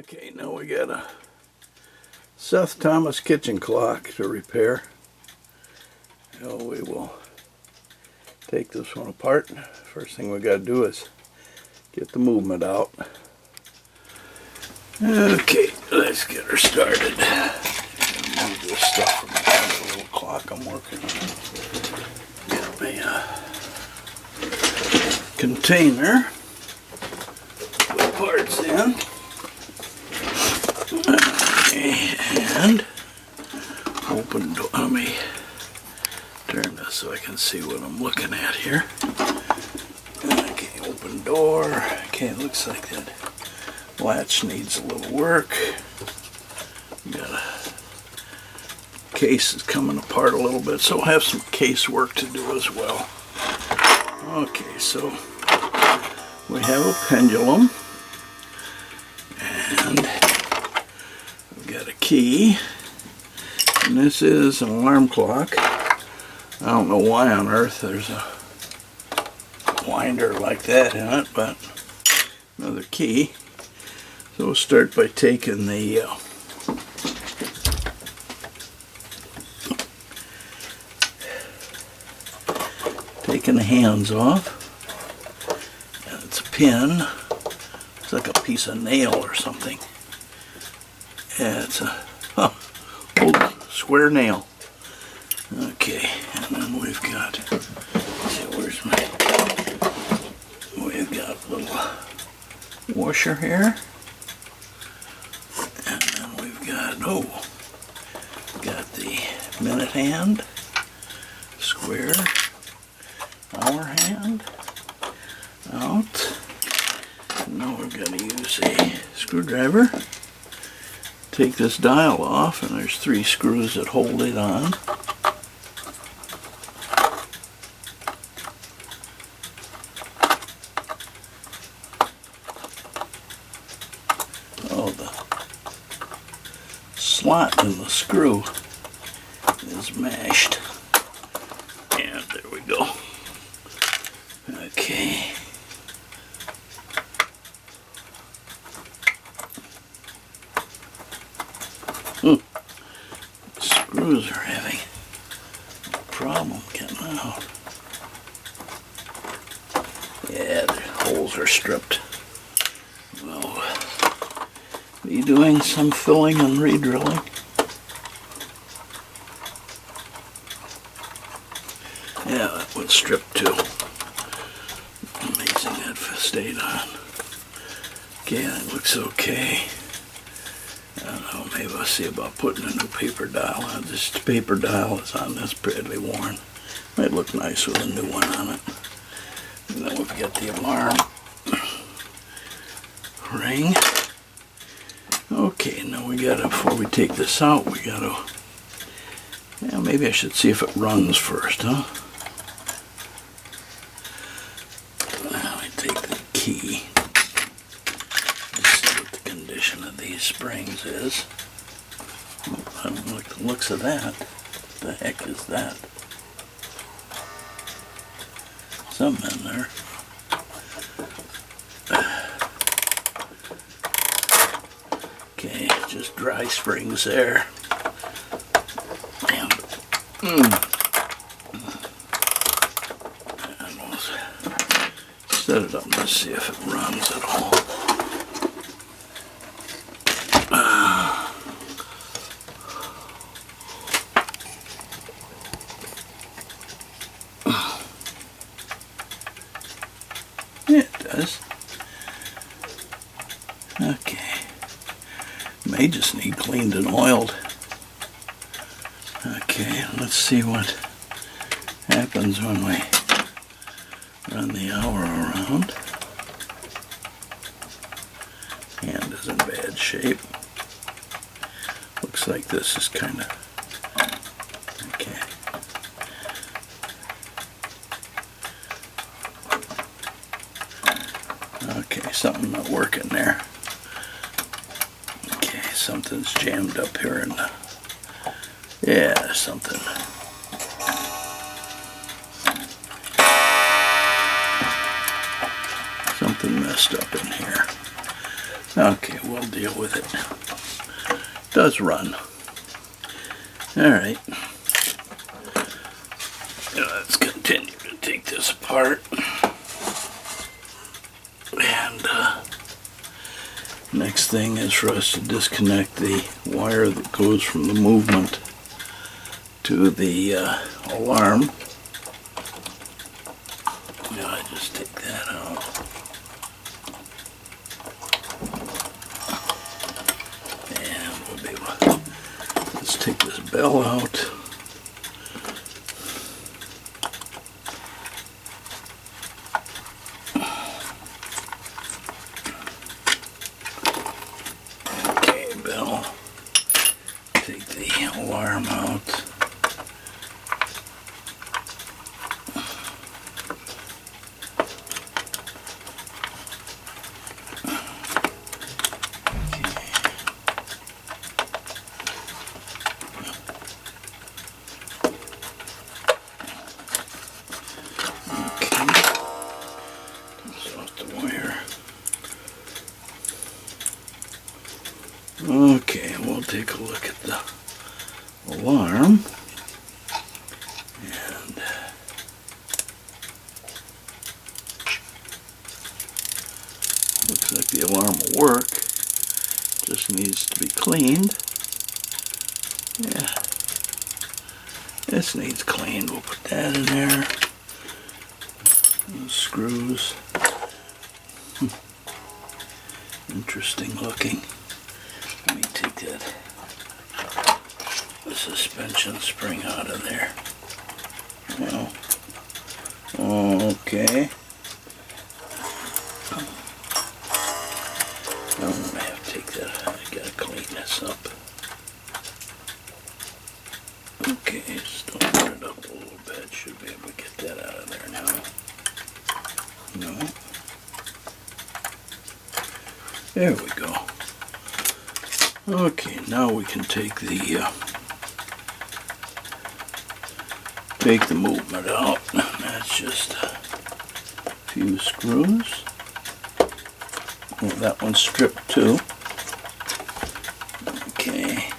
Okay, now we got a Seth Thomas kitchen clock to repair. Now we will take this one apart. First thing we got to do is get the movement out. Okay, let's get her started. Move this stuff from the little clock I'm working on. Get me a container. Put parts in. And open door. Let me turn this so I can see what I'm looking at here. Okay, open door. Okay, it looks like that latch needs a little work. Got a case is coming apart a little bit, so I'll have some case work to do as well. Okay, so we have a pendulum, and we've got a key, and this is an alarm clock. I don't know why on earth there's a winder like that in it, but another key. So we'll start by taking the hands off. And it's a pin. It's like a piece of nail or something. Yeah, it's a old square nail. Okay, and then we've got, let's see, where's my, we've got a little washer here. And then we've got, got the minute hand, square, hour hand, out. And now we've got to use a screwdriver. Take this dial off, and there's 3 screws that hold it on. Oh, the slot in the screw is mashed. And there we go. Okay. Screws are having a problem getting out. Yeah, the holes are stripped. Well, be doing some filling and re-drilling. Yeah, that one's stripped too. Amazing that stayed on. Okay, that looks okay. I don't know, maybe I'll see about putting a new paper dial on. This paper dial is on this, badly worn. Might look nice with a new one on it. And then we've got the alarm ring. Okay, now we gotta, before we take this out, we gotta, yeah, maybe I should see if it runs first, huh? Now we take the key. Let's see what the condition of these springs is. I don't like the looks of that. What the heck is that? Something in there. Okay, just dry springs there. And, and we'll set it up and see if it runs at all. It does. Okay. May just need cleaned and oiled. Okay, let's see what happens when we run the hour around. Hand is in bad shape. Looks like this is kind of okay. Okay, something not working there. Okay, something's jammed up here in the, yeah, something. Something messed up in here. Okay, we'll deal with it. It does run. Alright. Let's continue to take this apart. And next thing is for us to disconnect the wire that goes from the movement to the alarm. Now I just take that out. And we'll be able to, let's take this bell out. Okay, bell. Take the alarm out. Okay, we'll take a look at the alarm, and looks like the alarm will work, just needs to be cleaned. Yeah, this needs cleaned. We'll put that in there. Those screws. Interesting looking. Let me take the suspension spring out of there. Well, okay. I'm going to have to take that. I got to clean this up. Okay, just open it up a little bit. Should be able to get that out of there now. No. There we go. Okay, now we can take the movement out. That's just a few screws. Well, that one's stripped too. Okay.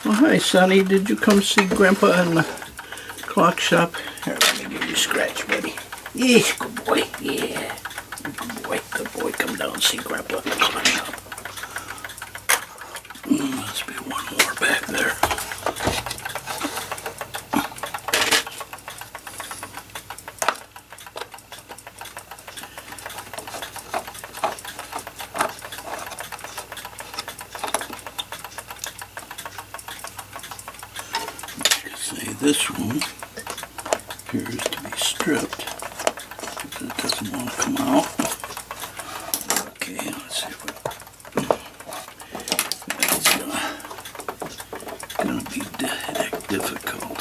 Well, hi, Sonny. Did you come see Grandpa in the clock shop? Here, let me give you a scratch, buddy. Yeah, good boy. Yeah. Good boy. Good boy. Come down and see Grandpa in the clock shop. Must be one more back there. This one appears to be stripped because it doesn't want to come out. Okay, let's see if it's gonna be difficult.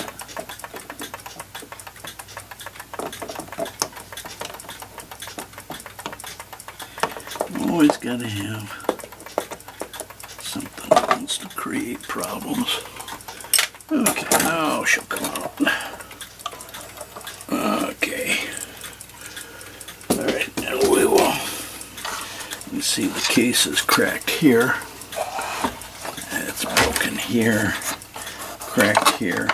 Always gotta have something that wants to create problems. Okay, now she'll come out. Okay. Alright, now we will. You see the case is cracked here. It's broken here. Cracked here.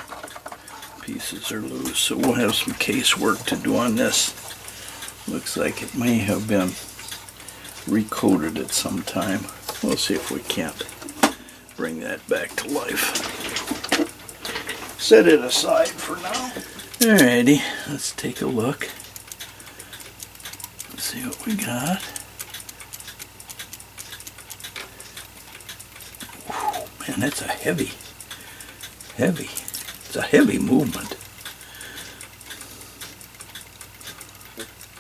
Pieces are loose, so we'll have some case work to do on this. Looks like it may have been recoated at some time. We'll see if we can't bring that back to life. Set it aside for now. Alrighty, let's take a look. Let's see what we got. Whew, man, that's a heavy. It's a heavy movement.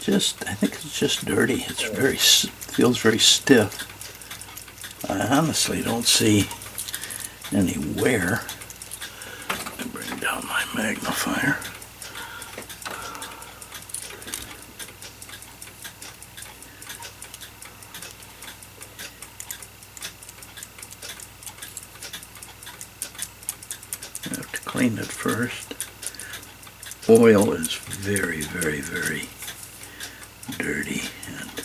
I think it's just dirty. It's feels very stiff. I honestly don't see anywhere. I bring down my magnifier. I have to clean it first. Oil is very, very, very dirty and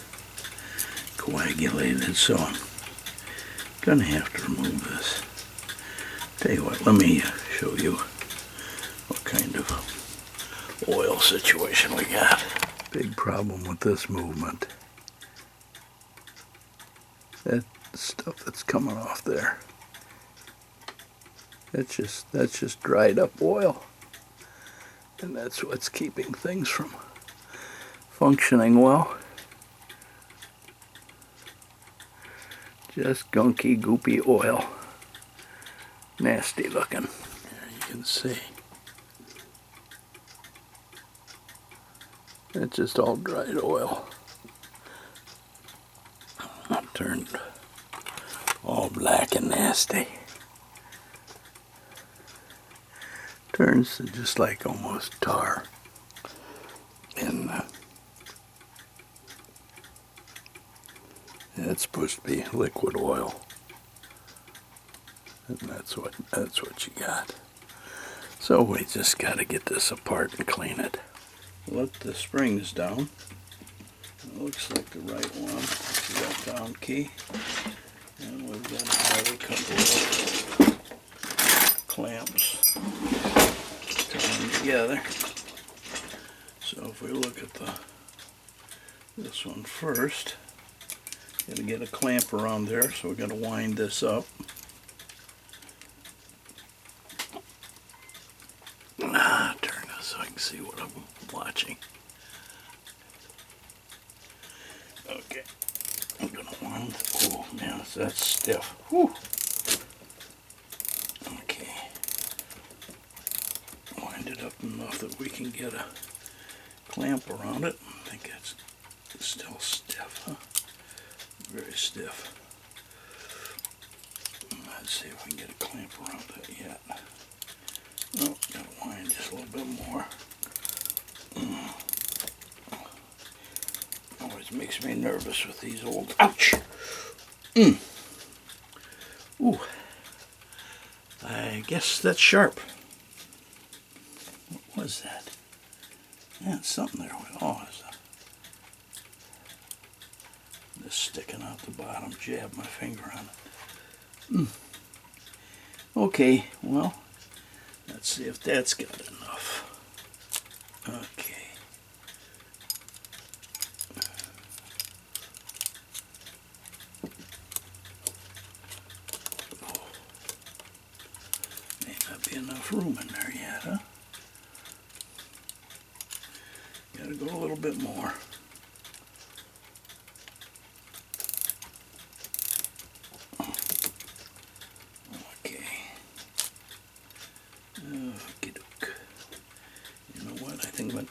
coagulated, so I'm gonna have to remove this. Tell you what, let me show you what kind of oil situation we got. Big problem with this movement. That stuff that's coming off there. That's just dried up oil. And that's what's keeping things from functioning well. Just gunky, goopy oil. Nasty looking. There you can see. It's just all dried oil. Turned all black and nasty. Turns to just like almost tar. And it's supposed to be liquid oil. And that's what you got. So we just got to get this apart and clean it. Let the springs down. It looks like the right one. See that down key? And we've got another couple of clamps tying together. So if we look at this one first, got to get a clamp around there. So we're going to wind this up. Turn this so I can see what I'm watching. Okay, I'm gonna wind. Oh man, that's stiff. Whew. Okay, wind it up enough that we can get a clamp around it. I think it's still stiff, huh? Very stiff. Let's see if we can get a clamp around it yet. Oh, gotta wind just a little bit more. Always makes me nervous with these old. Ouch! Ooh. I guess that's sharp. What was that? Yeah, it's something there. Oh, it's this sticking out the bottom. Jab my finger on it. Okay, well. Let's see if that's got enough. Okay. Oh. May not be enough room in there yet, huh? Gotta go a little bit more.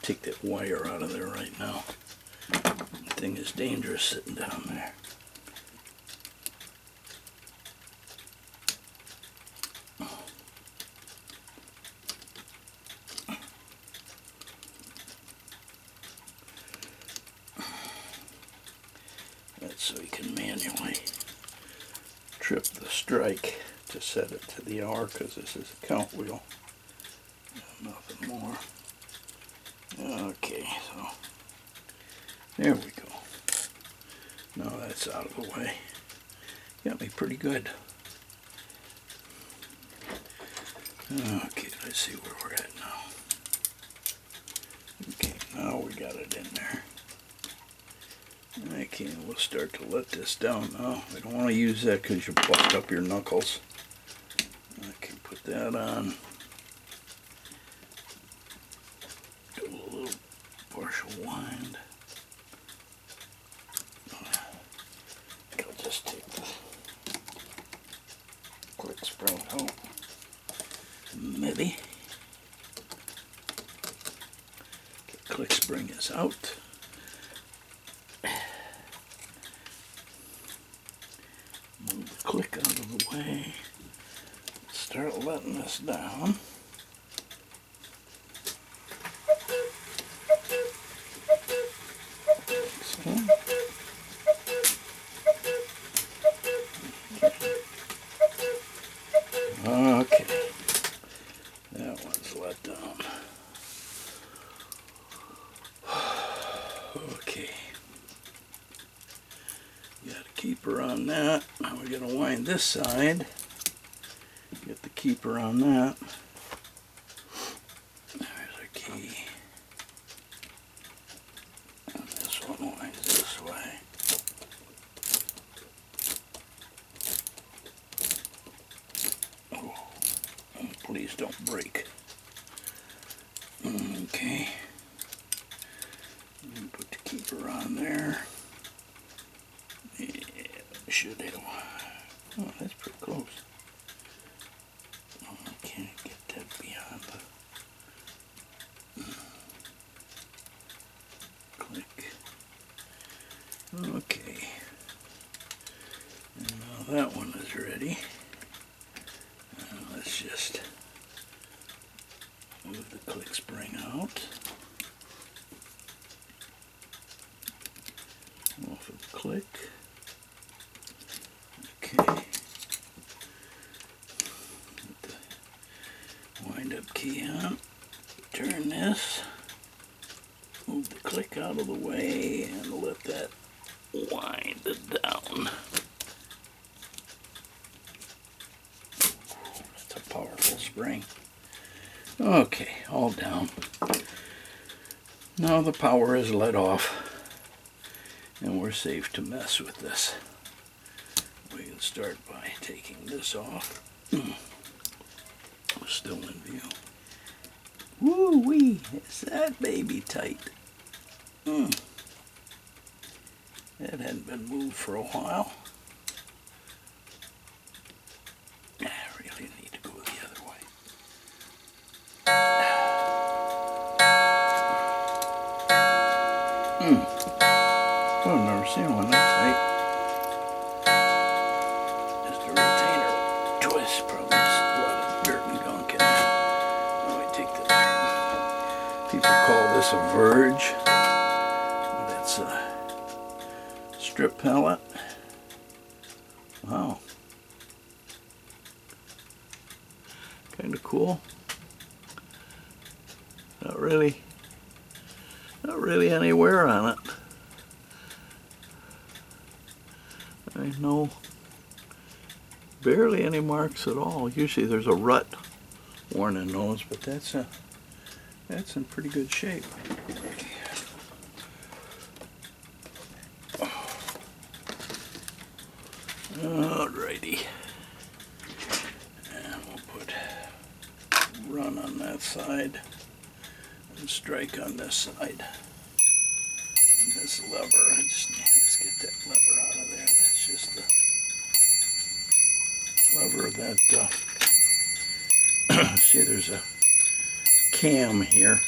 Take that wire out of there right now. The thing is dangerous sitting down there. That's so you can manually trip the strike to set it to the hour, because this is a count wheel. Nothing more. Okay, so there we go. Now that's out of the way. Got me pretty good. Okay, let's see where we're at now. Okay, now we got it in there. Okay, we'll start to let this down now. I don't want to use that because you bust up your knuckles. I can put that on. Partial wind. I'll just take the quick spring out. Maybe. Okay, click spring is out. Move the click out of the way. start letting this down. See? Okay, that one's let down. Okay, got a keeper on that. Now we're going to wind this side. Get the keeper on that. There's our key. And this one winds this way. Oh, please don't break. Okay. Put the keeper on there. Yeah, should have. Oh, that's pretty close. Oh, I can't get that beyond the click. Okay. And now that one is ready. Let's just move the click spring out. Off of the click. Okay. Put the wind-up key on. Turn this. Move the click out of the way and let that wind it down. That's a powerful spring. Okay, all down. Now the power is let off. And we're safe to mess with this. We can start by taking this off. Still in view. Woo-wee, is that baby tight? That hadn't been moved for a while. I really need to go the other way. Well, I've never seen one that tight. Just a retainer twist, probably just a lot of dirt and gunk in there. Let me take that. People call this a verge, but it's a strip pallet. Wow. Kind of cool. Not really any wear on it. No, barely any marks at all. Usually there's a rut worn in those, but that's in pretty good shape. Alrighty, and we'll put run on that side and strike on this side. And this lever, let's get that lever out of there. That's just the lever that, see, there's a cam here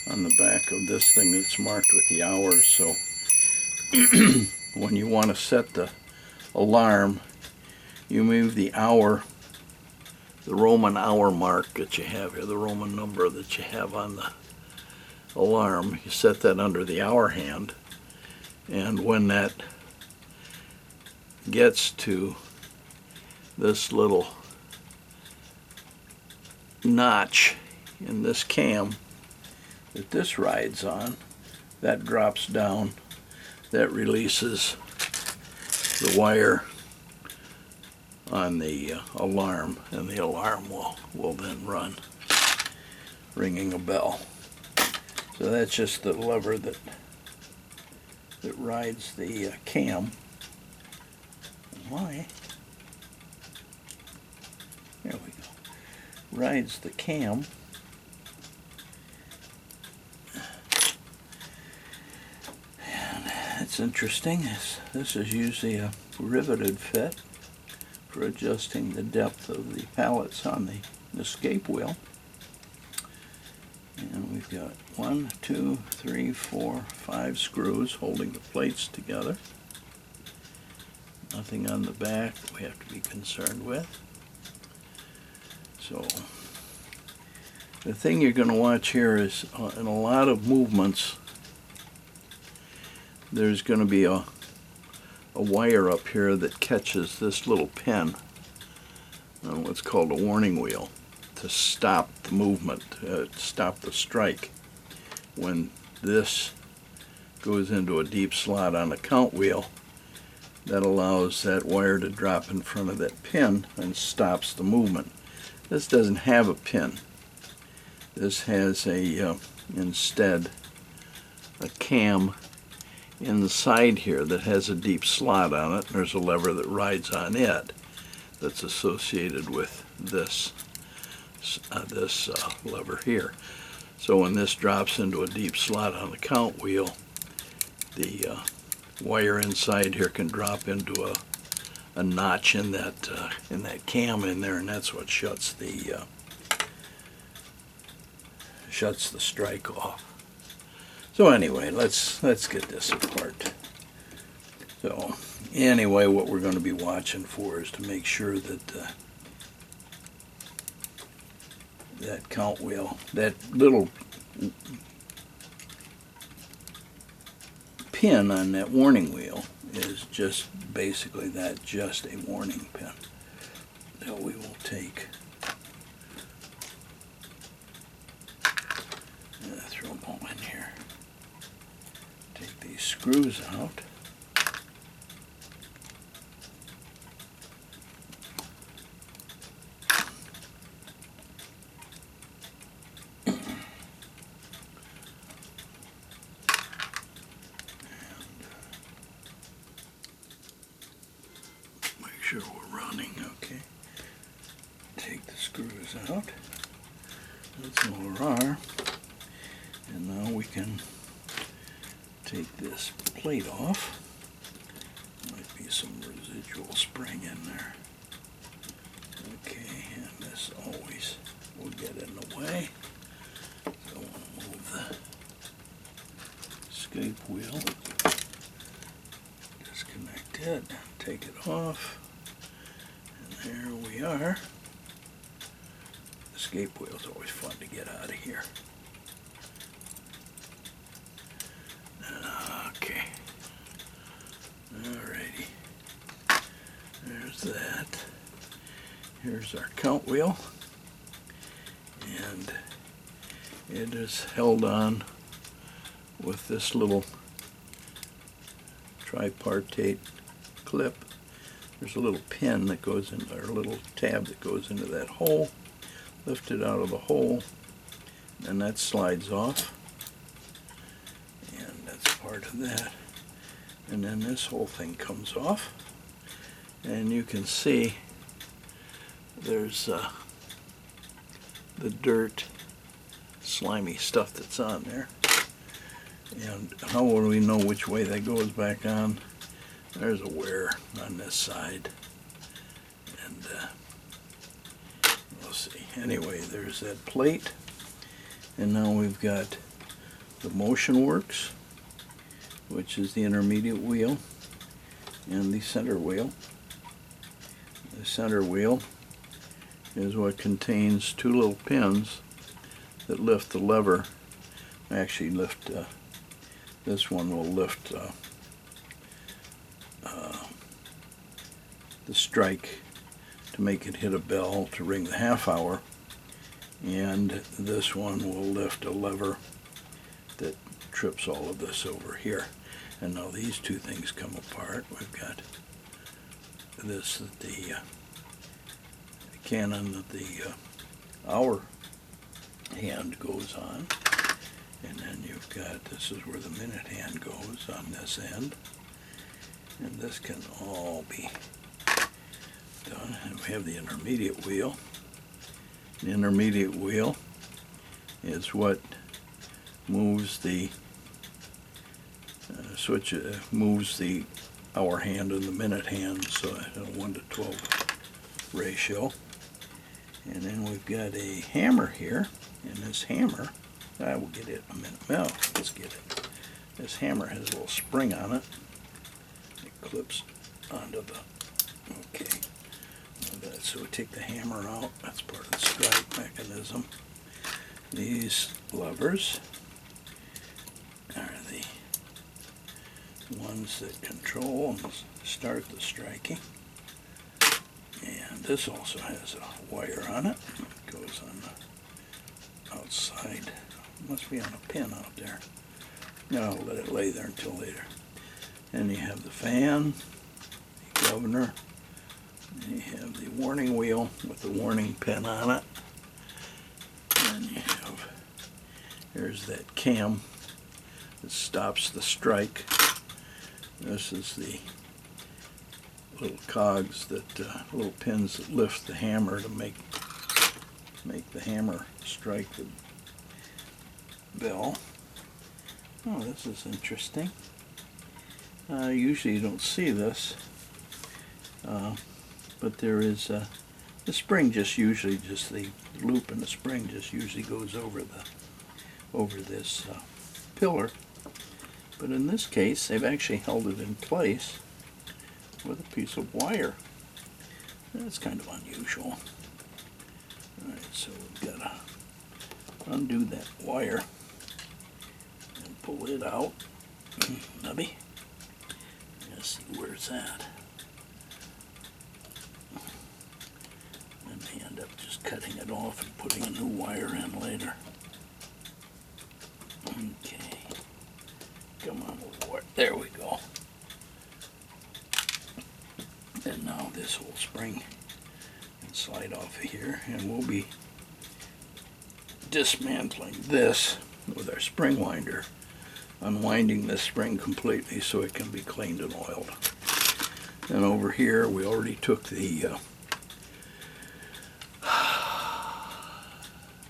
on the back of this thing that's marked with the hours. So when you want to set the alarm, you move the hour, the Roman hour mark that you have here, the Roman number that you have on the alarm, you set that under the hour hand, and when that gets to this little notch in this cam that this rides on, that drops down, that releases the wire on the alarm, and the alarm will then run, ringing a bell. So that's just the lever that rides the cam. Why? There we go. Rides the cam. And it's interesting. This is usually a riveted fit for adjusting the depth of the pallets on the escape wheel. And we've got 1, 2, 3, 4, 5 screws holding the plates together. Nothing on the back that we have to be concerned with. So the thing you're going to watch here is in a lot of movements there's going to be a wire up here that catches this little pin on what's called a warning wheel to stop the movement, stop the strike. When this goes into a deep slot on the count wheel, that allows that wire to drop in front of that pin and stops the movement. This doesn't have a pin. This has instead a cam in the side here that has a deep slot on it, and there's a lever that rides on it that's associated with this lever here. So when this drops into a deep slot on the count wheel, the wire inside here can drop into a notch in that cam in there, and that's what shuts the strike off. So anyway, let's get this apart. So anyway, what we're going to be watching for is to make sure that that count wheel, that little pin on that warning wheel is just basically that, just a warning pin. Now we will take, throw them all in here. Take these screws out. Sure we're running, okay. Take the screws out. That's all there are. And now we can take this plate off. Might be some residual spring in there. Okay, and this always will get in the way. So I want to move the escape wheel. Disconnect it, take it off. There we are. Escape wheel is always fun to get out of here. Okay. Alrighty. There's that. Here's our count wheel. And it is held on with this little tripartite clip. There's a little pin that goes in, or a little tab that goes into that hole. Lift it out of the hole, and that slides off. And that's part of that. And then this whole thing comes off. And you can see there's the dirt, slimy stuff that's on there. And how will we know which way that goes back on? There's a wear on this side, and we'll see. Anyway, there's that plate, and now we've got the motion works, which is the intermediate wheel, and the center wheel. The center wheel is what contains two little pins that lift the lever. Actually lift, this one will lift the strike to make it hit a bell to ring the half hour, and this one will lift a lever that trips all of this over here. And now these two things come apart. We've got this, the cannon that the hour hand goes on, and then you've got, this is where the minute hand goes on this end, and this can all be done. And we have the intermediate wheel. The intermediate wheel is what moves the moves the hour hand and the minute hand, so a 1 to 12 ratio. And then we've got a hammer here, and this hammer, I will get it in a minute. Well, let's get it. This hammer has a little spring on it. It clips onto the, okay. So we take the hammer out, that's part of the strike. these levers are the ones that control and start the striking. And this also has a wire on it. It goes on the outside. Must be on a pin out there. No, I'll let it lay there until later. And you have the fan, the governor, and you have the warning wheel with the warning pin on it. And you have, here's that cam that stops the strike. This is the little cogs that, little pins that lift the hammer to make the hammer strike the bell. Oh, this is interesting. Usually you don't see this, but there is the spring just the loop in the spring just usually goes over this pillar. But in this case, they've actually held it in place with a piece of wire. That's kind of unusual. Alright, so we've got to undo that wire and pull it out. Nubby. Let's see where it's at. And they end up just cutting it off and putting a new wire in later. Okay. Come on, boy. There we go. And now this whole spring can slide off of here, and we'll be dismantling this with our spring winder, unwinding this spring completely so it can be cleaned and oiled. And over here we already took the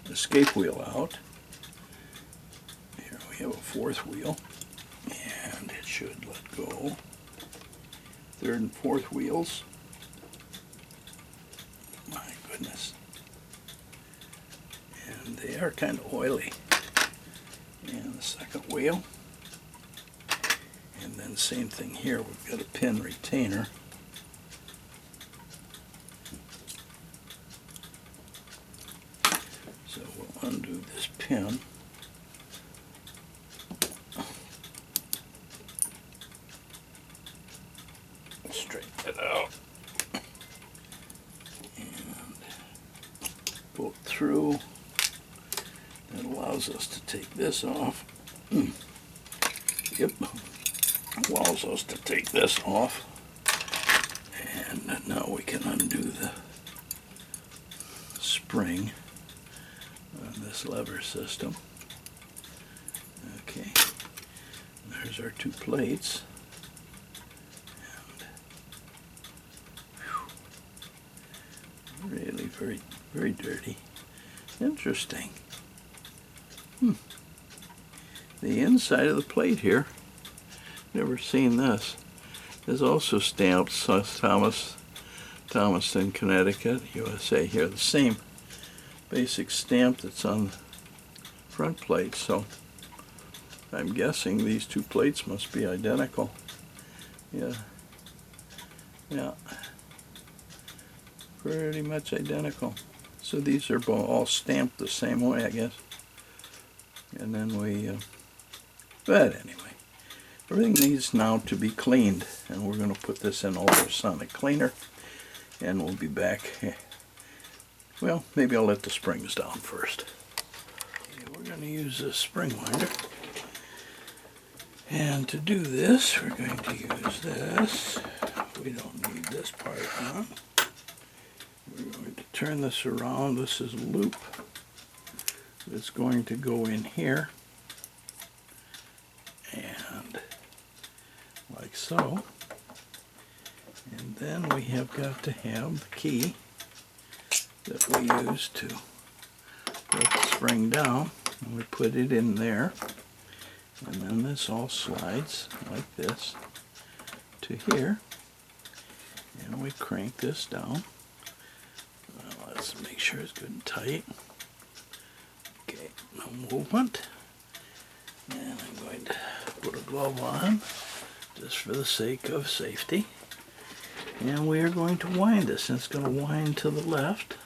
escape wheel out. Here we have a fourth wheel, and it should let go. Third and fourth wheels. My goodness. And they are kind of oily. And the second wheel. And then same thing here, we've got a pin retainer. So we'll undo this pin. Straighten it out. And pull it through. That allows us to take this off. Yep. Allows us to take this off. And now we can undo the spring on this lever system. Okay. There's our two plates. And really very, very dirty. Interesting. The inside of the plate here, never seen this, is also stamped Seth Thomas, Thomaston, Connecticut, USA. Here, the same basic stamp that's on the front plate, so I'm guessing these two plates must be identical. Yeah, pretty much identical. So these are all stamped the same way, I guess. And then but anyway, everything needs now to be cleaned, and we're going to put this in ultrasonic cleaner, and we'll be back. Well, maybe I'll let the springs down first. Okay, we're going to use a spring winder, and to do this, we're going to use this. We don't need this part on. We're going to turn this around. This is a loop. It's going to go in here, and like so. And then we have got to have the key that we use to let the spring down, and we put it in there, and then this all slides like this to here, and we crank this down. Let's make sure it's good and tight. Okay, no movement. And I'm going to put a glove on just for the sake of safety. And we are going to wind this, and it's going to wind to the left.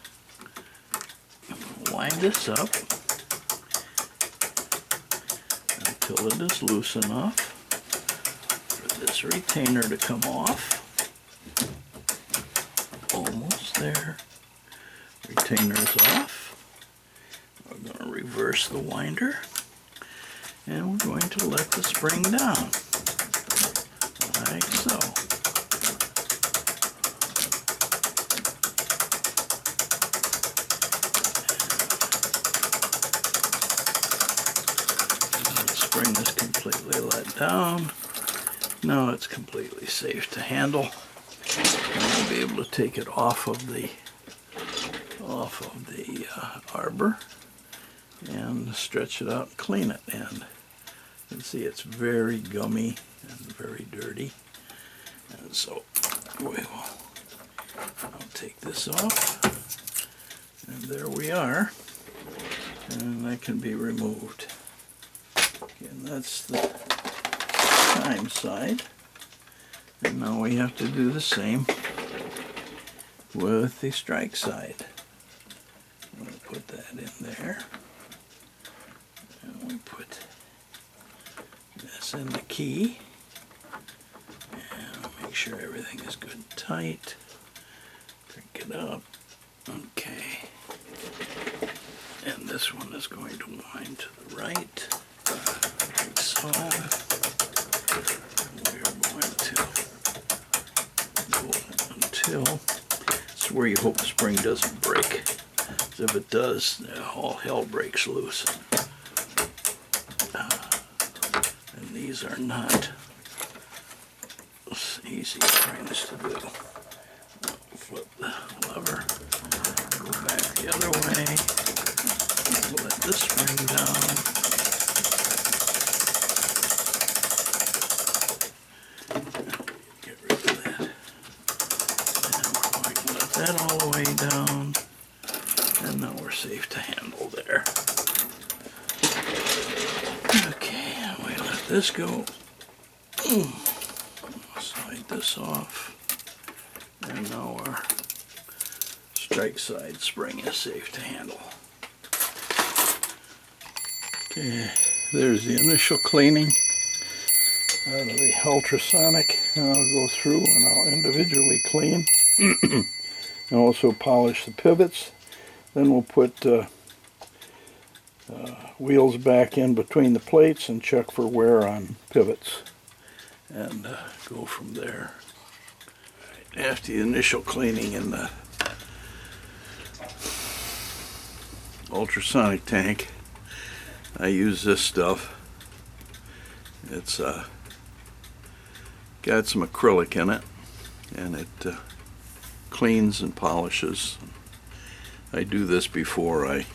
Wind this up. it is loose enough for this retainer to come off. Almost there. Retainer is off. We're going to reverse the winder, and we're going to let the spring down, like so. The spring is completely let down. Now it's completely safe to handle. And we'll be able to take it off of the arbor and stretch it out and clean it. And you can see it's very gummy and very dirty. And so I'll take this off, and there we are. And that can be removed. And that's the chime side. And now we have to do the same with the strike side. I'm going to put that in there. And we put this in the key. And make sure everything is good and tight. Pick it up. Okay. And this one is going to wind to the right. Like so. We're going to go until it's where you hope the spring doesn't break. If it does, all hell breaks loose. And these are not easy springs to do. Flip the lever, go back the other way, let this spring down. Get rid of that. And we're going to let that all the way down. And now we're safe to handle there. Okay, and we let this go. Slide this off. And now our strike side spring is safe to handle. Okay, there's the initial cleaning out of the ultrasonic. And I'll go through and I'll individually clean. And also polish the pivots. Then we'll put wheels back in between the plates and check for wear on pivots. And go from there. After the initial cleaning in the ultrasonic tank, I use this stuff. It's got some acrylic in it, and it cleans and polishes. I do this before I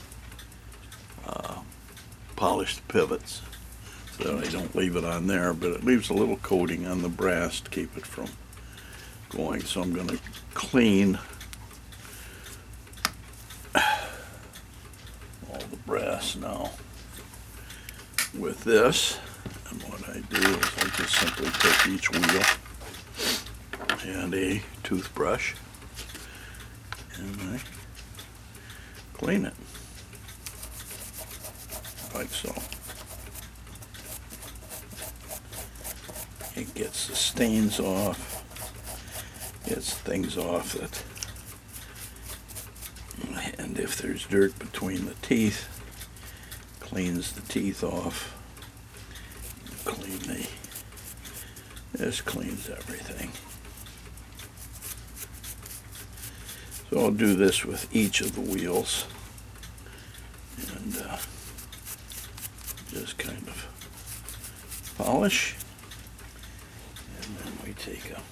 polish the pivots, so I don't leave it on there, but it leaves a little coating on the brass to keep it from going. So I'm going to clean all the brass now with this. And what I do is I just simply take each wheel and a toothbrush and I clean it like so. It gets the stains off, gets things off that, and if there's dirt between the teeth, cleans the teeth off. This cleans everything. So I'll do this with each of the wheels and just kind of polish, and then we take a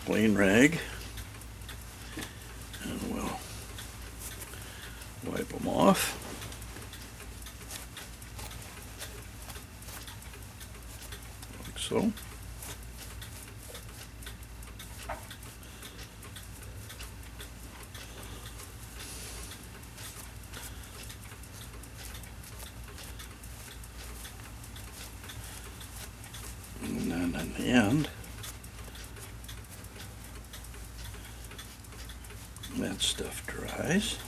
clean rag and we'll wipe them off. Like so. And then in the end, that stuff dries.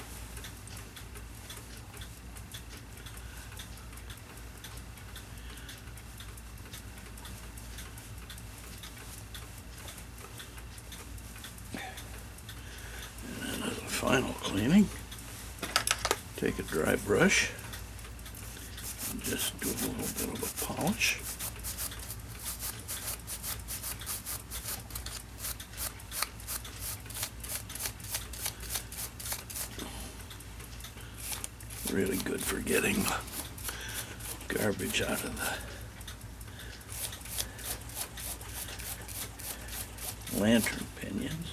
cleaning. Take a dry brush and just do a little bit of a polish. Really good for getting garbage out of the lantern pinions.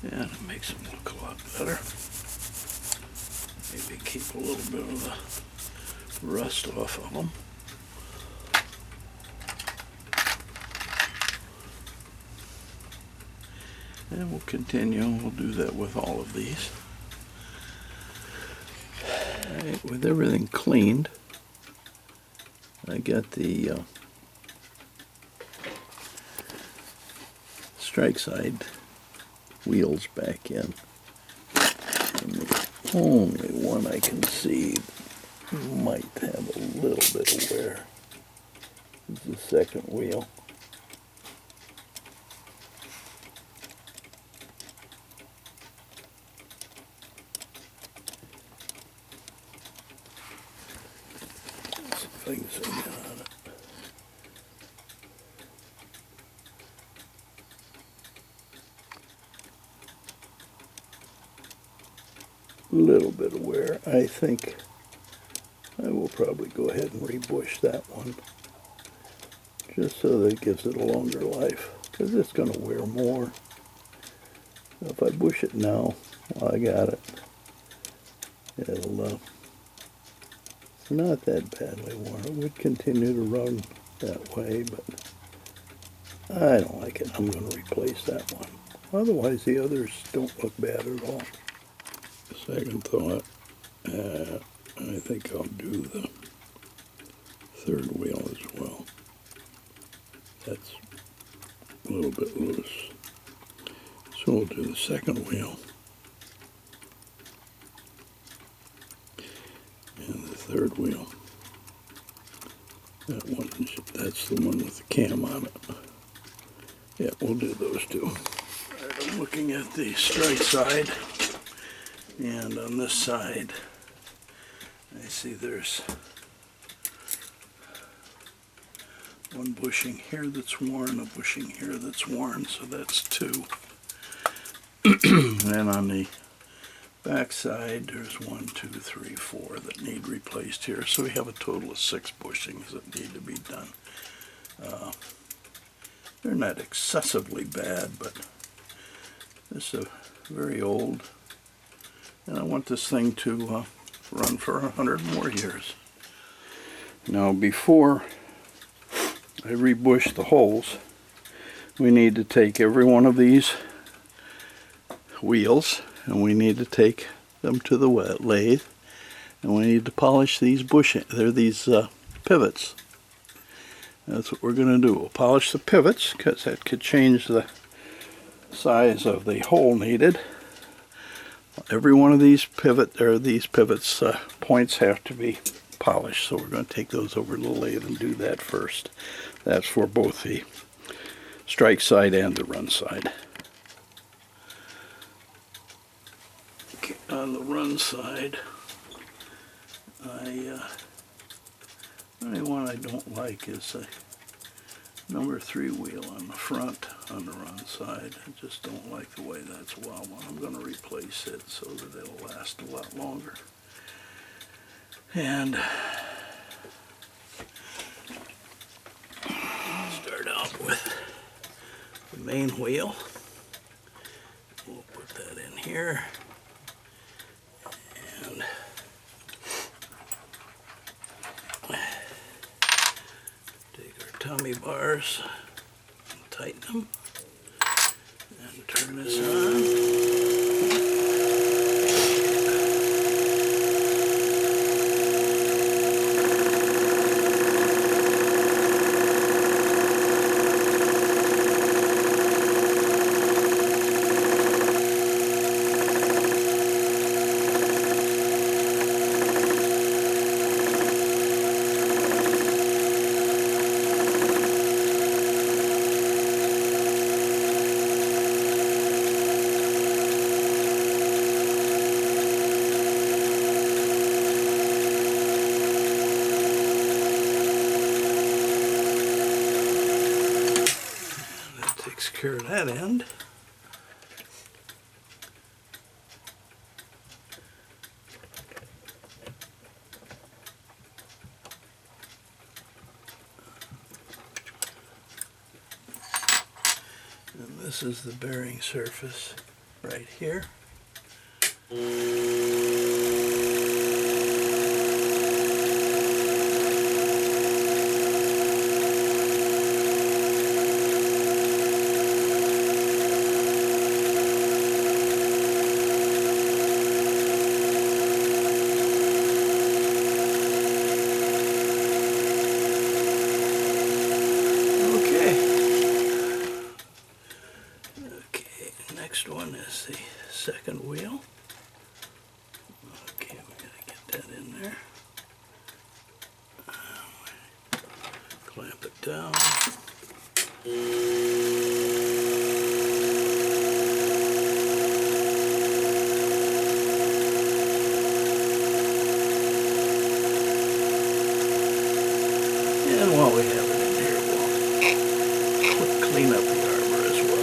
And it makes them look a lot better. Maybe keep a little bit of the rust off of them. And we'll continue, we'll do that with all of these. All right, with everything cleaned, I got the strike side wheels back in. And the only one I can see might have a little bit of wear is the second wheel. Let's see if I can zoom in on it. Little bit of wear. I think I will probably go ahead and rebush that one just so that it gives it a longer life, because it's going to wear more. So if I bush it now, well, I got it. It'll it's not that badly worn. It would continue to run that way, but I don't like it. I'm going to replace that one. Otherwise, the others don't look bad at all. Second thought, I think I'll do the third wheel as well. That's a little bit loose. So we'll do the second wheel. And the third wheel. That one, that's the one with the cam on it. Yeah, we'll do those two. All right, I'm looking at the strike side. And on this side, I see there's one bushing here that's worn, a bushing here that's worn, so that's two. And on the back side, there's 1, 2, 3, 4 that need replaced here. So we have a total of 6 bushings that need to be done. They're not excessively bad, but this is a very old. And I want this thing to run for 100 more years. Now, before I rebush the holes, we need to take every one of these wheels and we need to take them to the lathe, and we need to polish these pivots. That's what we're going to do. We'll polish the pivots because that could change the size of the hole needed. Every one of these pivots points have to be polished, so we're going to take those over to the lathe and do that first. That's for both the strike side and the run side. Okay, on the run side, the only one I don't like is a number 3 wheel on the front on the run side. I just don't like the way that's wobbling. I'm going to replace it so that it'll last a lot longer. And start out with the main wheel. We'll put that in here. And take our tummy bars and tighten them. And turn this on. takes care of that end. And this is the bearing surface right here. Next one is the second wheel. Okay, we gotta get that in there. Clamp it down. And while we have it in here, we'll clean up the arbor as well.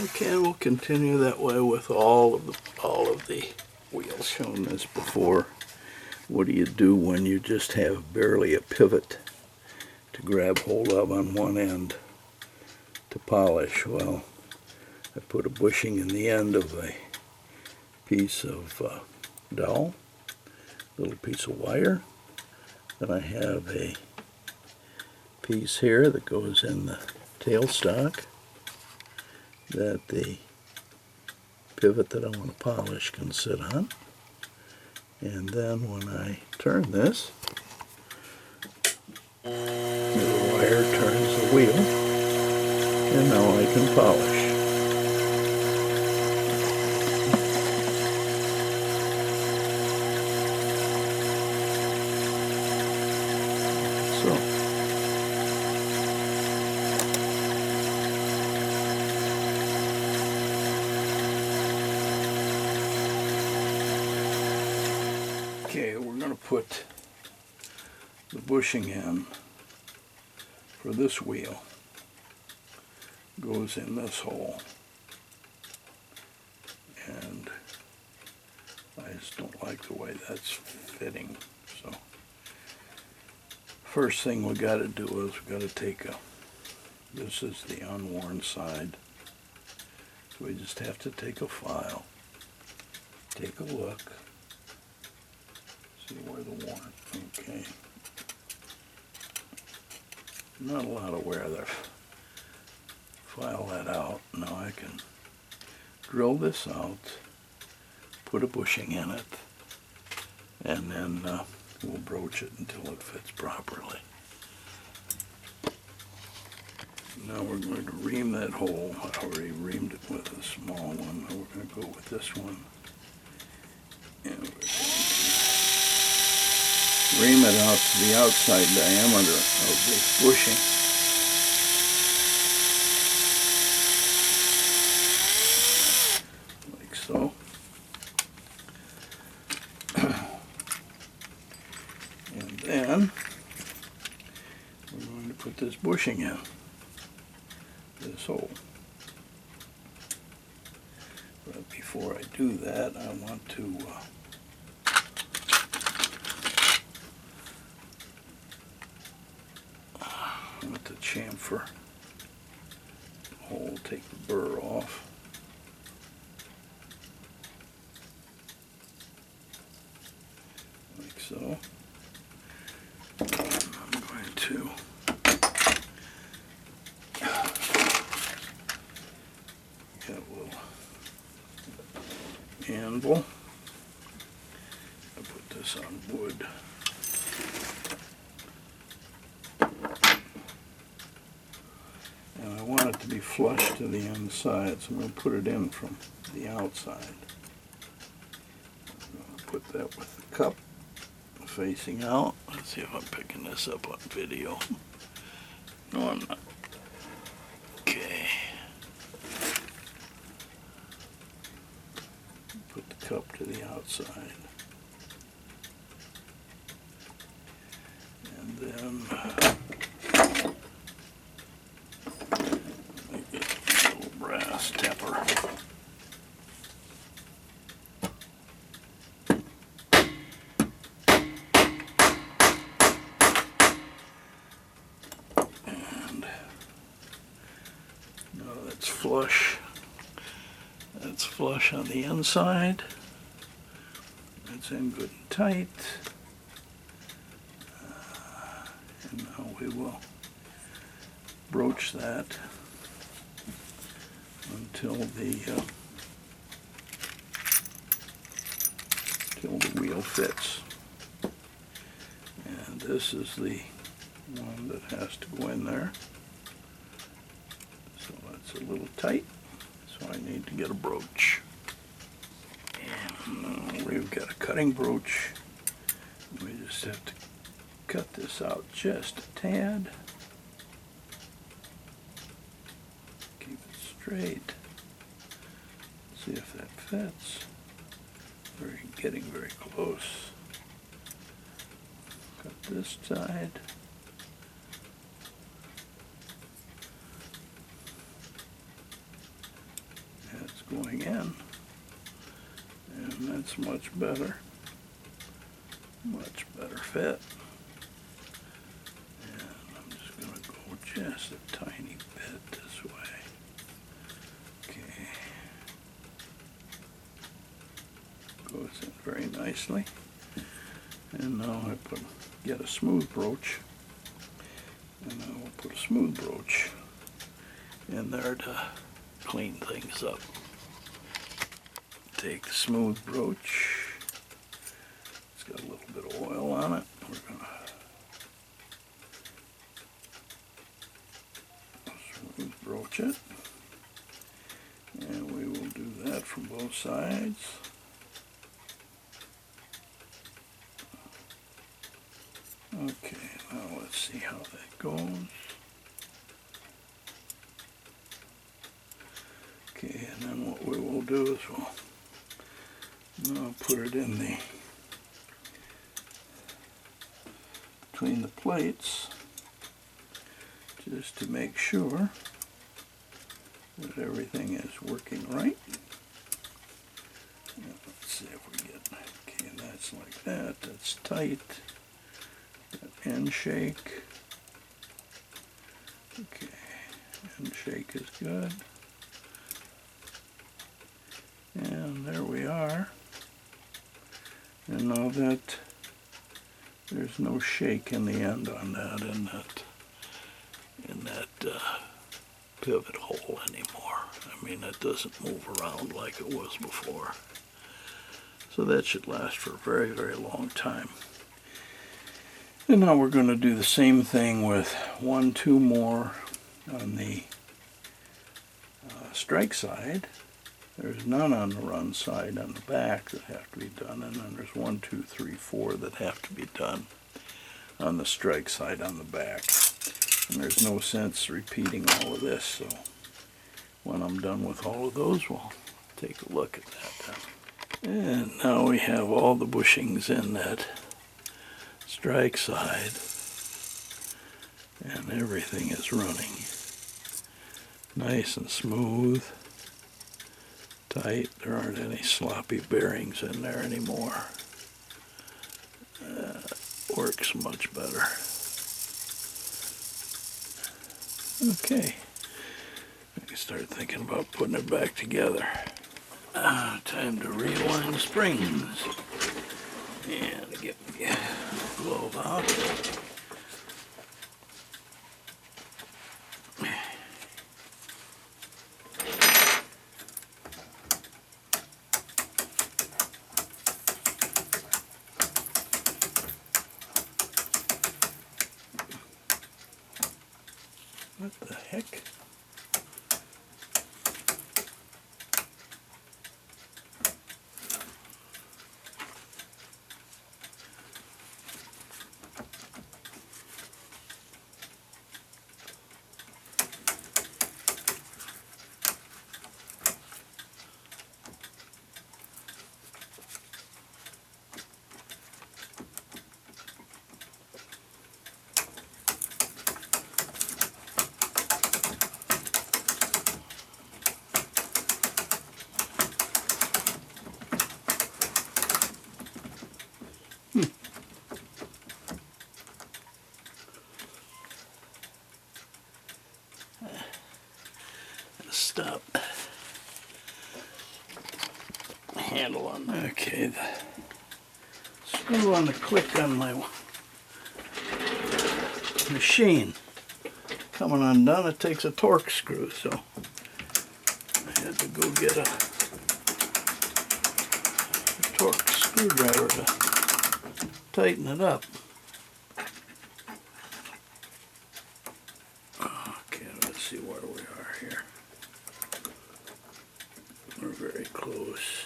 Okay, we'll continue that way with all of the wheels shown as before. What do you do when you just have barely a pivot to grab hold of on one end to polish? Well, I put a bushing in the end of a piece of dowel, little piece of wire. Then I have a piece here that goes in the tailstock that the pivot that I want to polish can sit on. And then when I turn this, the wire turns the wheel, and now I can polish. So. Okay, we're going to put the bushing in for this wheel. Goes in this hole. And I just don't like the way that's fitting. So first thing we got to do is we got to take this is the unworn side. So we just have to take a file, take a look. See where the worn, okay. Not a lot of wear there. File that out. Now I can drill this out, put a bushing in it, and then we'll broach it until it fits properly. Now we're going to ream that hole. I already reamed it with a small one. Now we're going to go with this one. And we're going to ream it out to the outside diameter of the bushing. Like so. And then we're going to put this bushing in this hole. But before I do that, I want to with the chamfer hole, take the burr off. Like so. I'm going to get a little anvil. I'll put this on wood. And I want it to be flush to the inside, so I'm going to put it in from the outside. I'm going to put that with the cup facing out. Let's see if I'm picking this up on video. No, I'm not. Okay. Put the cup to the outside. And then let me get a little brass temper. And now that's flush. That's flush on the inside. It's in good and tight. And now we will broach that until the wheel fits. And this is the one that has to go in there. So it's a little tight, so I need to get a broach. And we've got a cutting broach. We just have to cut this out just a tad. Keep it straight. See if that fits. We're getting very close. Cut this side. That's going in. And that's much better. Much better fit. Just a tiny bit this way. Okay. Goes in very nicely. And now I get a smooth broach. And I will put a smooth broach in there to clean things up. Take the smooth broach. It's got a little bit of oil on it. We're going to broach it, and we will do that from both sides. Okay, now let's see how that goes. Okay, and then what we will do is we'll now put it in between the plates, just to make sure that everything is working right. Now, let's see if we get, okay, that's like that, that's tight, that end shake, okay, end shake is good, and there we are. And now that there's no shake in the end on that, in that pivot hole anymore. I mean, it doesn't move around like it was before. So that should last for a very, very long time. And now we're going to do the same thing with 2 more on the strike side. There's none on the run side on the back that have to be done, and then there's 1, 2, 3, 4 that have to be done on the strike side on the back. And there's no sense repeating all of this, so when I'm done with all of those, we'll take a look at that. And now we have all the bushings in that strike side, and everything is running nice and smooth, tight. There aren't any sloppy bearings in there anymore. Works much better. Okay, I can start thinking about putting it back together. Time to realign the springs. And get the glove out. What the heck? Stop. Handle on that. Okay, the screw on the click on my machine coming undone. It takes a torque screw, so I had to go get a torque screwdriver to tighten it up. Okay, let's see where we are here. We're very close.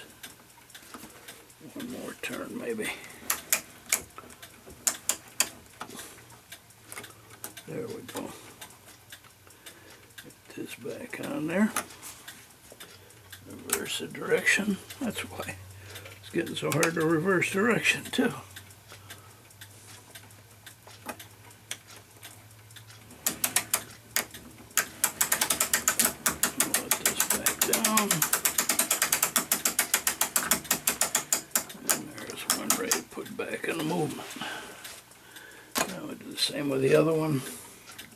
One more turn, maybe. There we go. Get this back on there. Reverse the direction. That's why it's getting so hard to reverse direction, too. Let this back down. And there's one ready to put back in the movement. Now we do the same with the other one.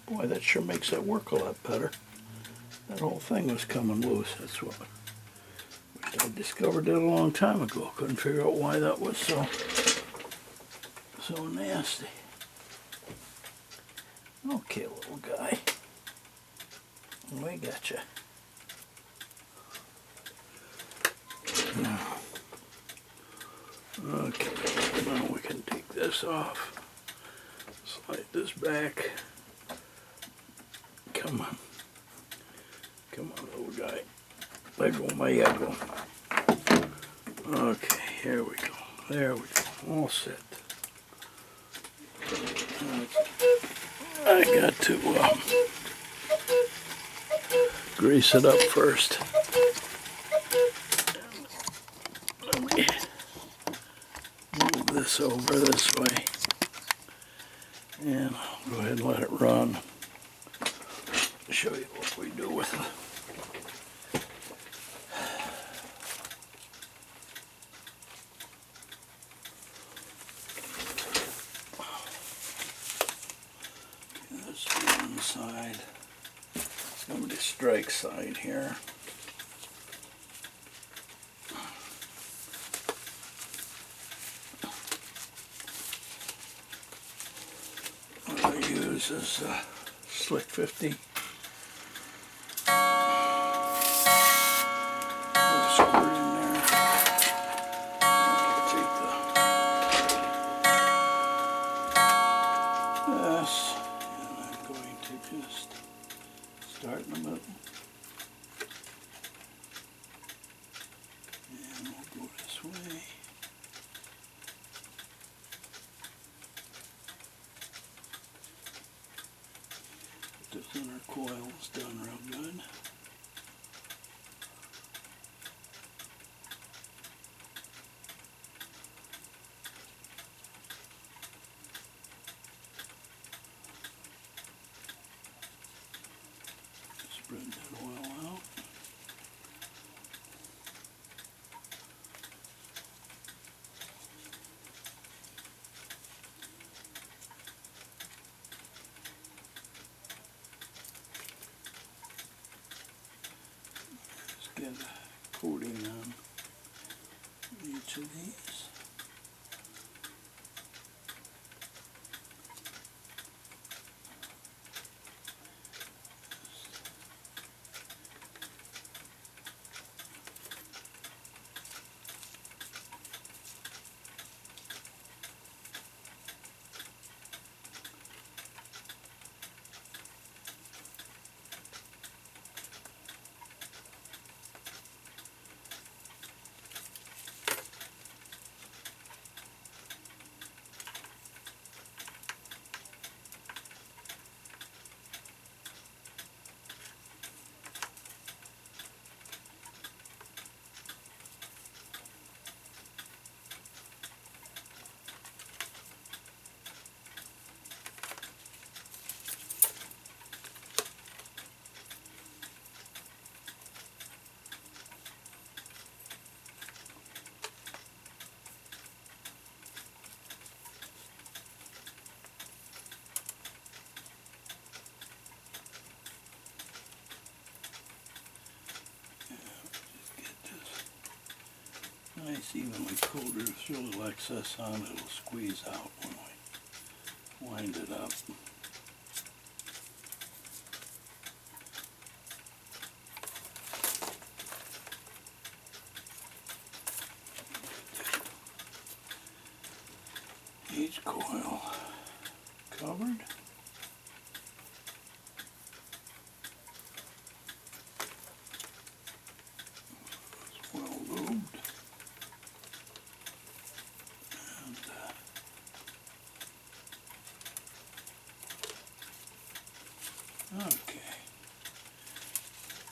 Boy, that sure makes that work a lot better. That whole thing was coming loose. That's what I discovered it a long time ago. Couldn't figure out why that was so nasty. Okay, little guy. We got you. Now, okay, now we can take this off. Slide this back. Come on. Come on, little guy. Let go, my ego. Okay, here we go. There we go. All set. I got to grease it up first. Let me move this over this way. And I'll go ahead and let it run. Show you what we do with it. This one side. It's going to be the strike side here. What I use is Slick 50. Start in the middle. And we'll go this way. This inner coil is done real good. Spread that oil out. nice evenly coated. If there's a little excess on it, it'll squeeze out when we wind it up. Each coil covered. It's well lubed. And okay.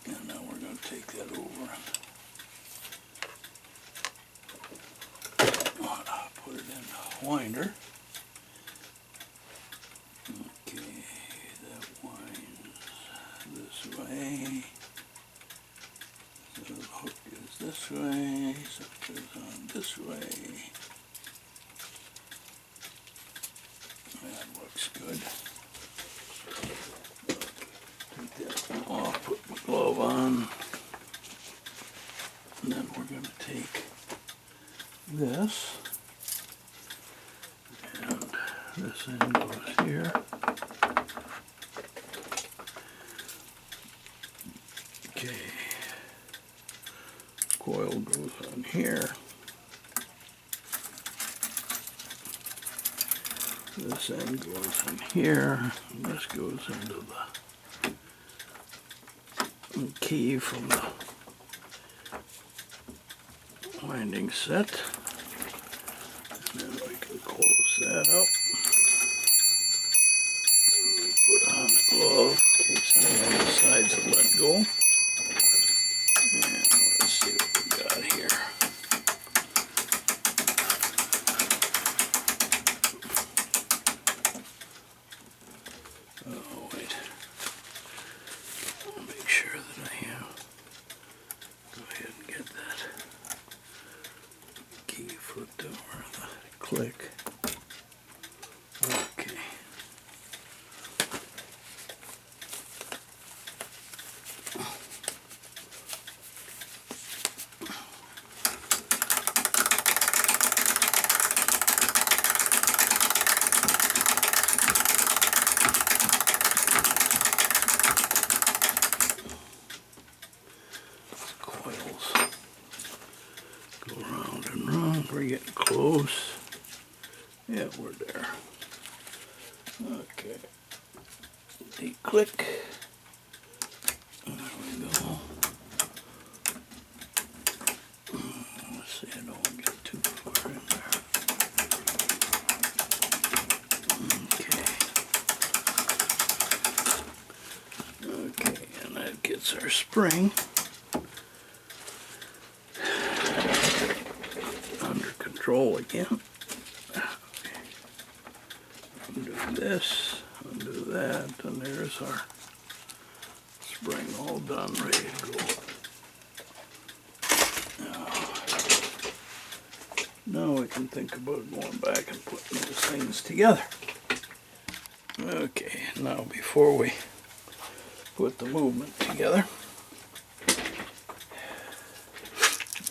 And now we're going to take that over and put it in the winder. Okay, that winds this way. So the hook is this way, so it goes on this way. That looks good. Take that off, put my glove on. And then we're going to take this. And this end goes here. Okay. Coil goes on here. This end goes in here. And this goes into the key from the winding set. And then we can close that up. Put on the glove in case any of the sides will let go. And let's see what we got here. Oh, wait. I'll make sure that I go ahead and get that key flipped over the click. Okay. Coils go round and round. We're getting close. Yeah, we're there. Okay. De-click. There we go. Let's see, I don't get too far in there. Okay. Okay, and that gets our spring under control again. Undo this, undo that, and there's our spring all done, ready to go. Now we can think about going back and putting those things together. Okay, now before we put the movement together,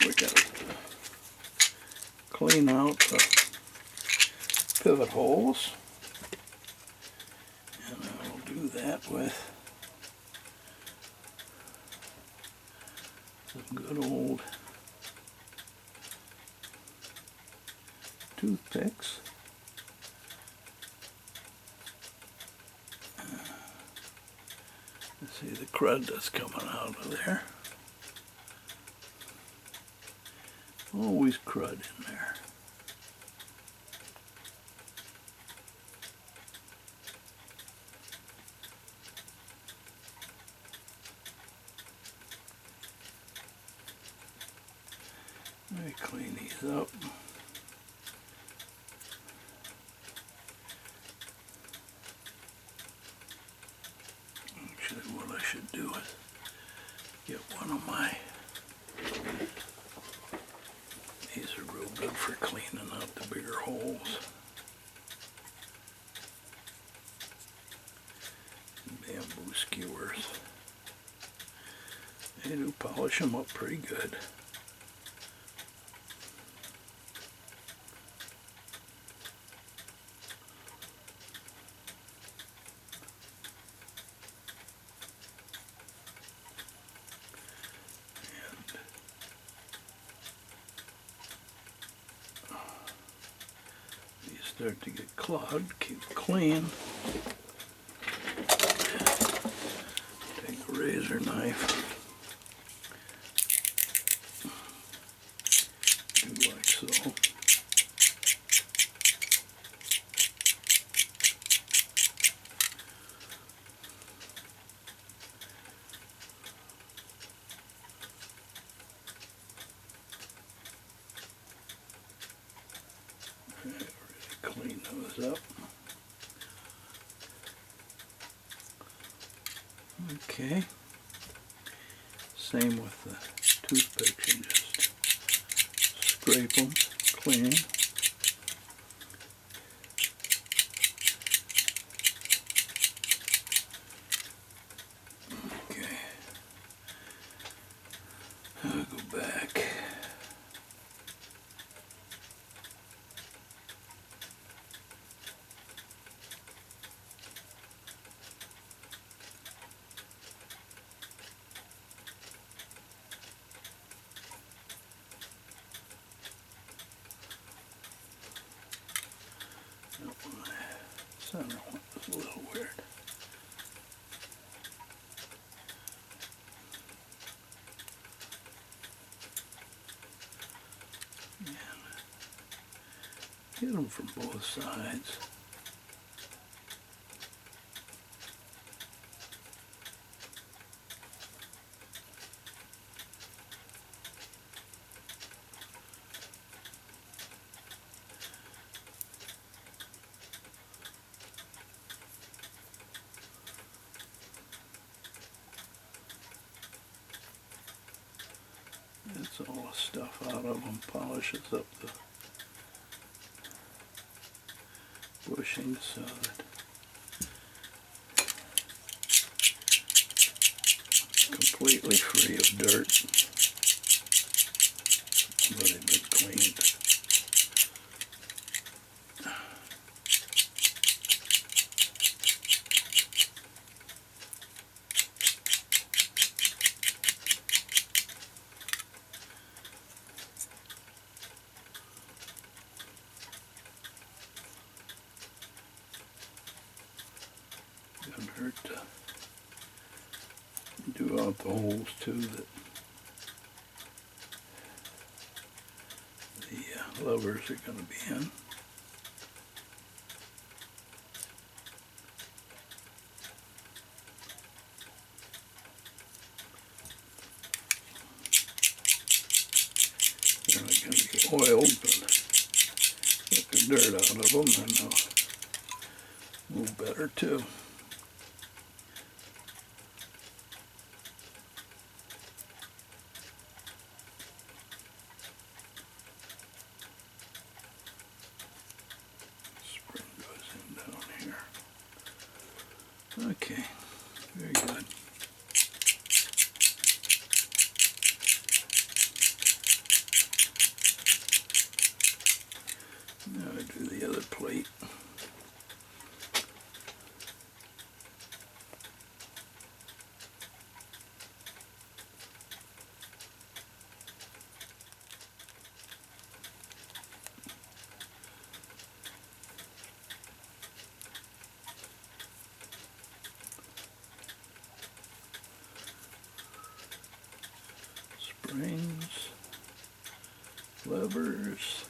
we gotta clean out the pivot holes. And I will do that with some good old toothpicks. Let's see the crud that's coming out of there. Always crud in there. Let me clean these up. Actually, what I should do is get one of my, these are real good for cleaning out the bigger holes. Bamboo skewers. They do polish them up pretty good. start to get clogged, keep it clean. Take a razor knife. Do like so. Clean those up. Okay. Same with the toothpicks, and just scrape them clean. Okay. I'll go back. Center one was a little weird. And get them from both sides. Gets all the stuff out of them, polishes up the bushings so that it's completely free of dirt, but it's been cleaned. Doesn't hurt to do out the holes too that the levers are going to be in. They're not going to be oiled, but get the dirt out of them and they'll move better too. Spring goes in down here. Okay, very good. Now I do the other plate. Springs, levers.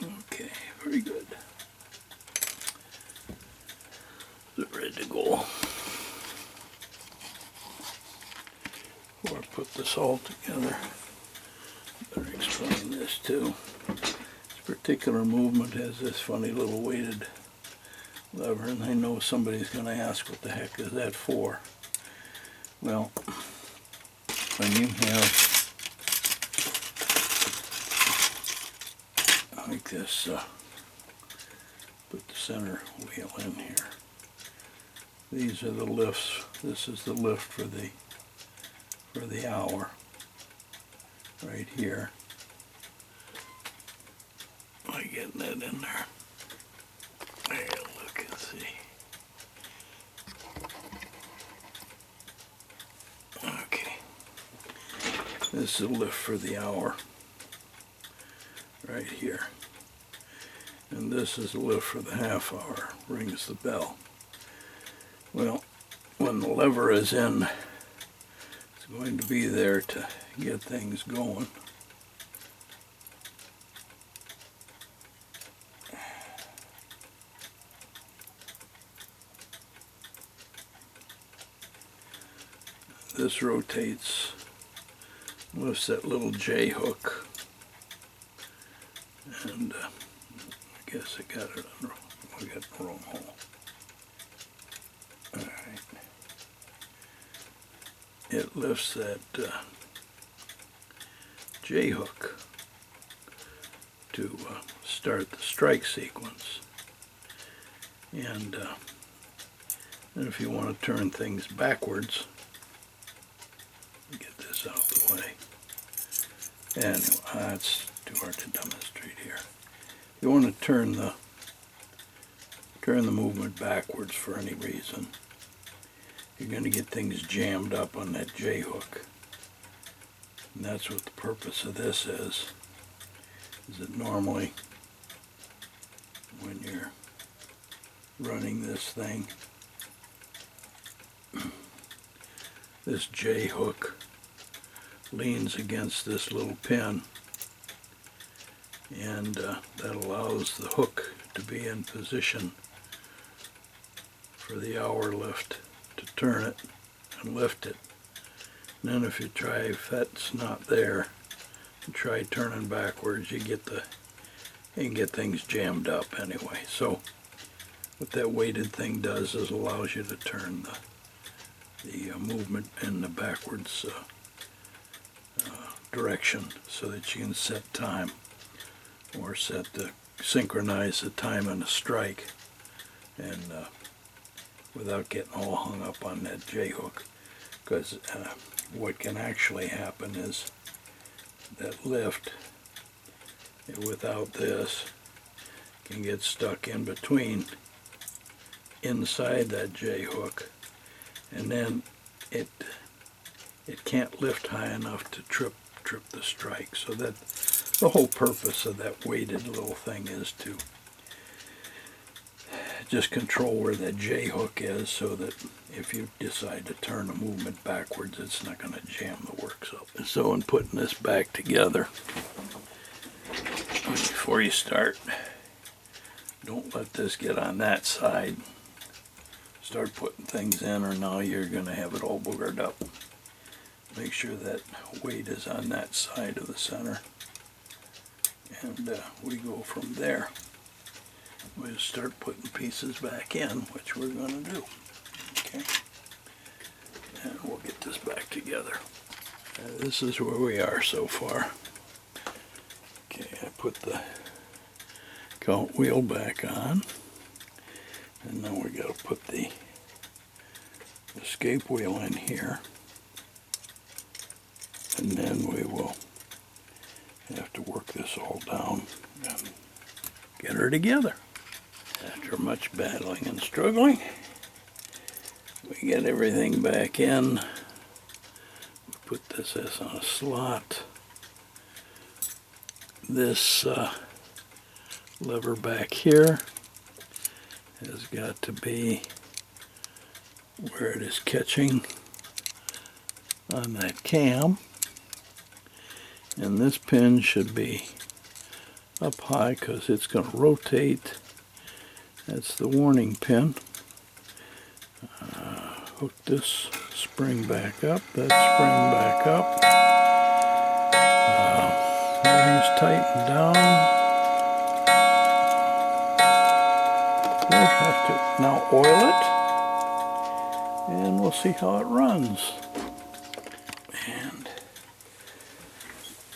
Okay, very good. Is it ready to go? Before I put this all together, better explain this too. This particular movement has this funny little weighted lever, and I know somebody's going to ask what the heck is that for. Well, when you have like this, put the center wheel in here. These are the lifts. This is the lift for the hour right here. Am I getting that in there? There, look and see. Okay. This is a lift for the hour. right here. And this is a lift for the half hour, rings the bell. Well, when the lever is in, it's going to be there to get things going. This rotates, lifts that little J hook, and I guess I got it under, we got the wrong hole. All right. It lifts that J hook to start the strike sequence, and if you want to turn things backwards, get this out of the way. And it's too hard to demonstrate here. You want to turn the movement backwards for any reason. You're going to get things jammed up on that J hook. And that's what the purpose of this is that normally when you're running this thing, this J hook leans against this little pin, and that allows the hook to be in position for the hour lift to turn it and lift it. And then if you try, if that's not there, and try turning backwards, you can get things jammed up anyway. So what that weighted thing does is allows you to turn the movement in the backwards direction so that you can set time, or synchronize the time in a strike, and without getting all hung up on that J hook. Because what can actually happen is that lift without this can get stuck in between inside that J hook, and then it can't lift high enough to trip the strike. So that the whole purpose of that weighted little thing is to just control where that J hook is, so that if you decide to turn the movement backwards, it's not going to jam the works up. So in putting this back together, before you start, don't let this get on that side. Start putting things in, or now you're going to have it all boogered up. Make sure that weight is on that side of the center, and we go from there. We'll start putting pieces back in, which we're going to do. Okay, and we'll get this back together. This is where we are so far. Okay, I put the cart wheel back on, and then we got to put the escape wheel in here, and then we will have to work this all down and get her together. After much battling and struggling, we get everything back in. We put this as on a slot. This lever back here has got to be where it is catching on that cam, and this pin should be up high because it's going to rotate. That's the warning pin. Hook this spring back up, that spring back up. Everything's tightened down. We'll have to now oil it, and we'll see how it runs. And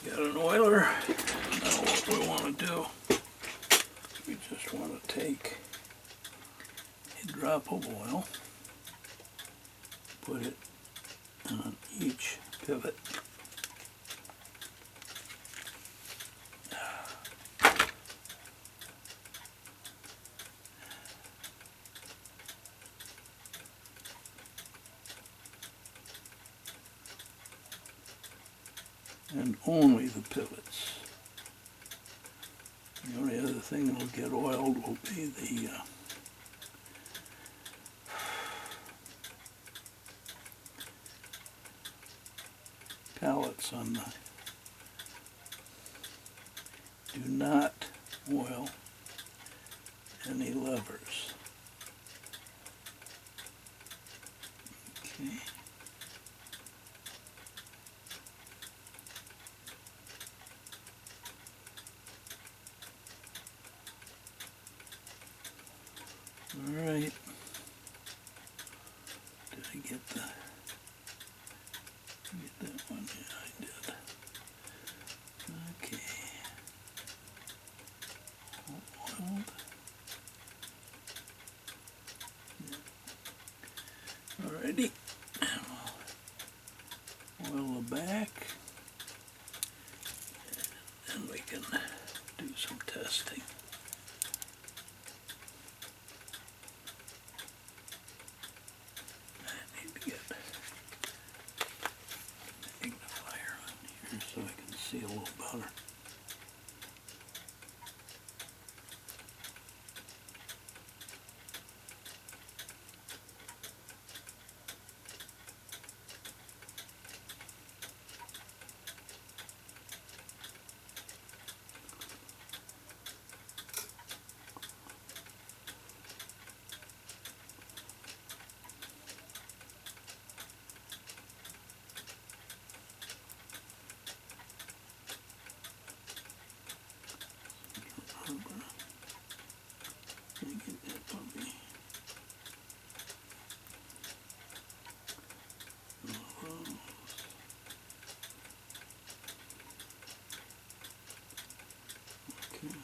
got an oiler. Now what we want to do, we just want to take a drop of oil, put it on each pivot. And only the pivots. thing that will get oiled will be the pallets on the do not oil any levers. Okay. All right. Did I get that one? Yeah, I did. Okay. Oiled. Yeah. Alrighty. Oil the back. And we can do some testing. So I can see a little better.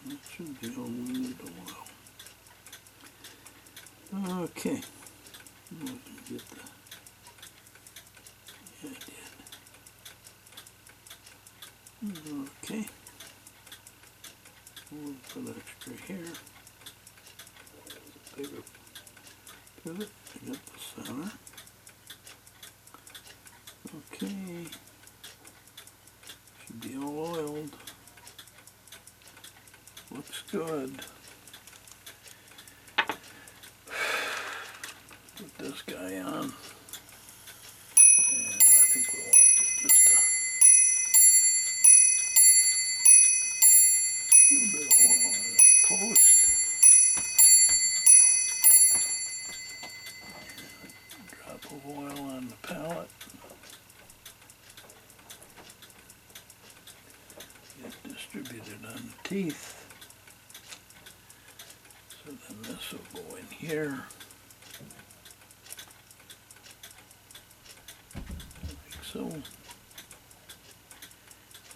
That should be all we need oil. Okay. Now we can get the, yeah, I did. Okay. We'll put extra here. Bigger pivot to get the center. Okay. Should be all oiled. Looks good. Put this guy on. And I think we want to put just a little bit of oil on the post. A drop of oil on the pallet. Get distributed on the teeth. So then this will go in here, like so.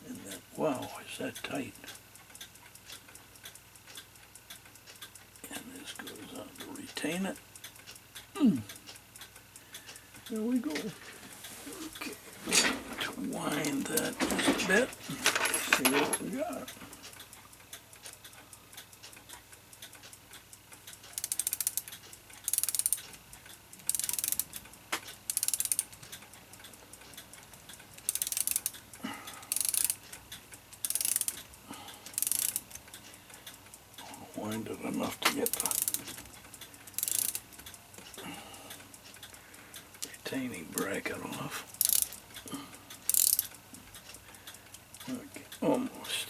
And then, wow, is that tight? And this goes on to retain it. There we go. Okay, to wind that just a bit. See what we got. Wind it enough to get the retaining bracket off. Okay, almost.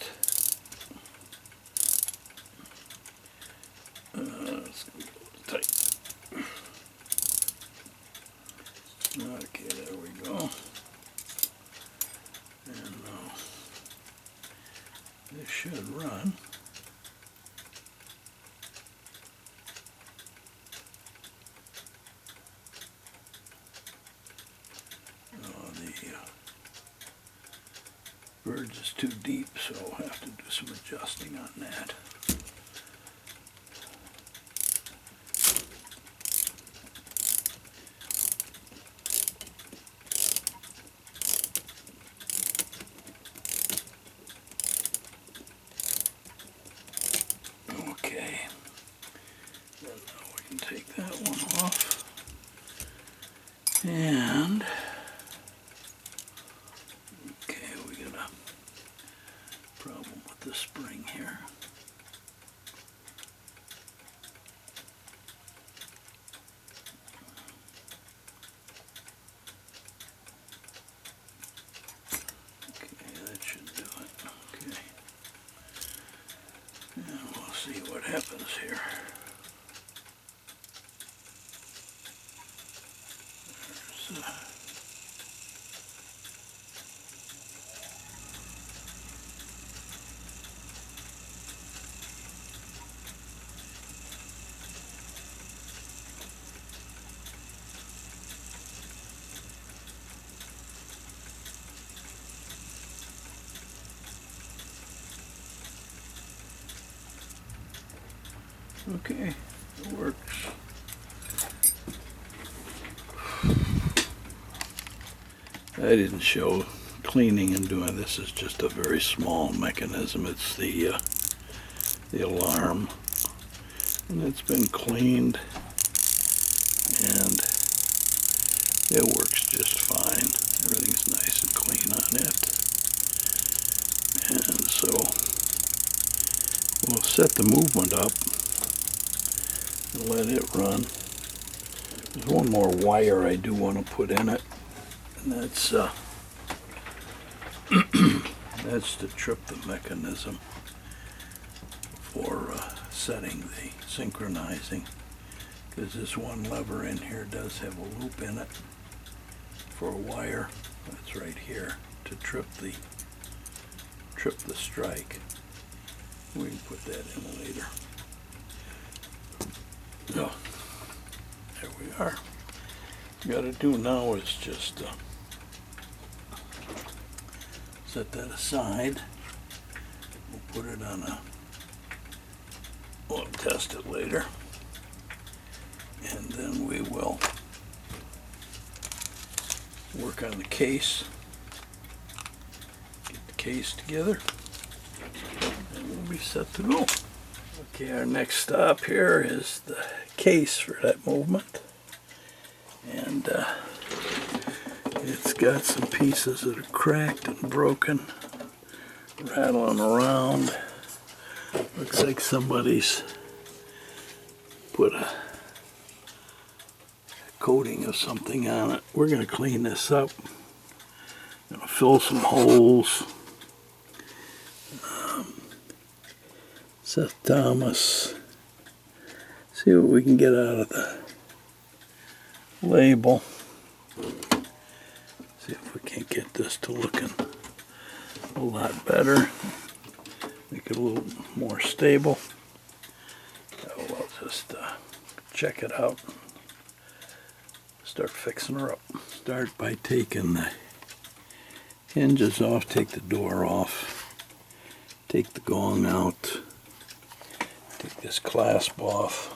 It's going to be a little tight. Okay, there we go. And now this should run. Verge is too deep, so I'll have to do some adjusting on that. Okay, then now we can take that one off. And problem with the spring here. happens here. Okay, it works. I didn't show cleaning and doing this. Is just a very small mechanism. It's the alarm, and it's been cleaned, and it works just fine. Everything's nice and clean on it, and so we'll set the movement up and let it run. There's one more wire I do want to put in it, and that's that's to trip the mechanism for setting the synchronizing, because this one lever in here does have a loop in it for a wire. That's right here to trip the strike. We can put that in later. So there we are. What we got to do now is just set that aside. We'll put it on a, we'll test it later, and then we will work on the case, get the case together, and we'll be set to go. Okay, our next stop here is the case for that movement, and it's got some pieces that are cracked and broken, rattling around. Looks like somebody's put a coating of something on it. We're going to clean this up. Going to fill some holes. Seth Thomas. See what we can get out of the label. See if we can't get this to looking a lot better. Make it a little more stable. So we'll just check it out. Start fixing her up. Start by taking the hinges off, take the door off, take the gong out, take this clasp off,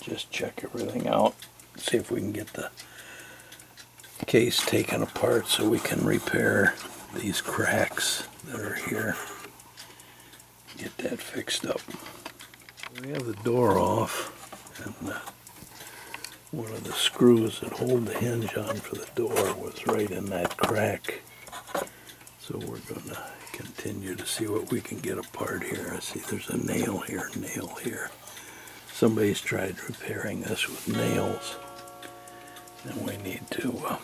just check everything out, see if we can get the case taken apart so we can repair these cracks that are here. Get that fixed up. We have the door off, and one of the screws that hold the hinge on for the door was right in that crack. So we're going to continue to see what we can get apart here. I see there's a nail here, nail here. Somebody's tried repairing this with nails, and we need to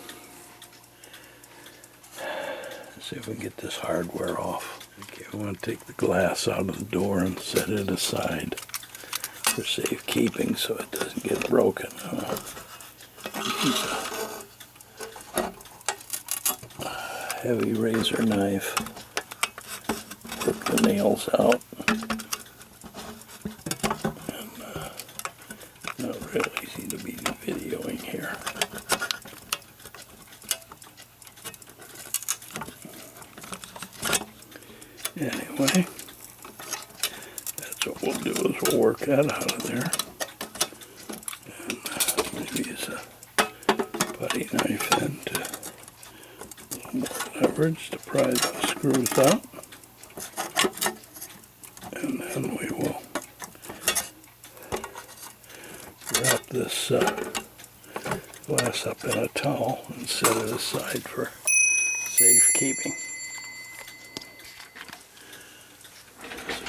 see if we can get this hardware off. Okay, we want to take the glass out of the door and set it aside for safekeeping so it doesn't get broken. Use a heavy razor knife, work the nails out, and not real easy to be videoing here. Anyway, that's what we'll do, is we'll work that out of there. And maybe use a putty knife then to a little more leverage to pry the screws out. And then we will wrap this glass up in a towel and set it aside for safekeeping.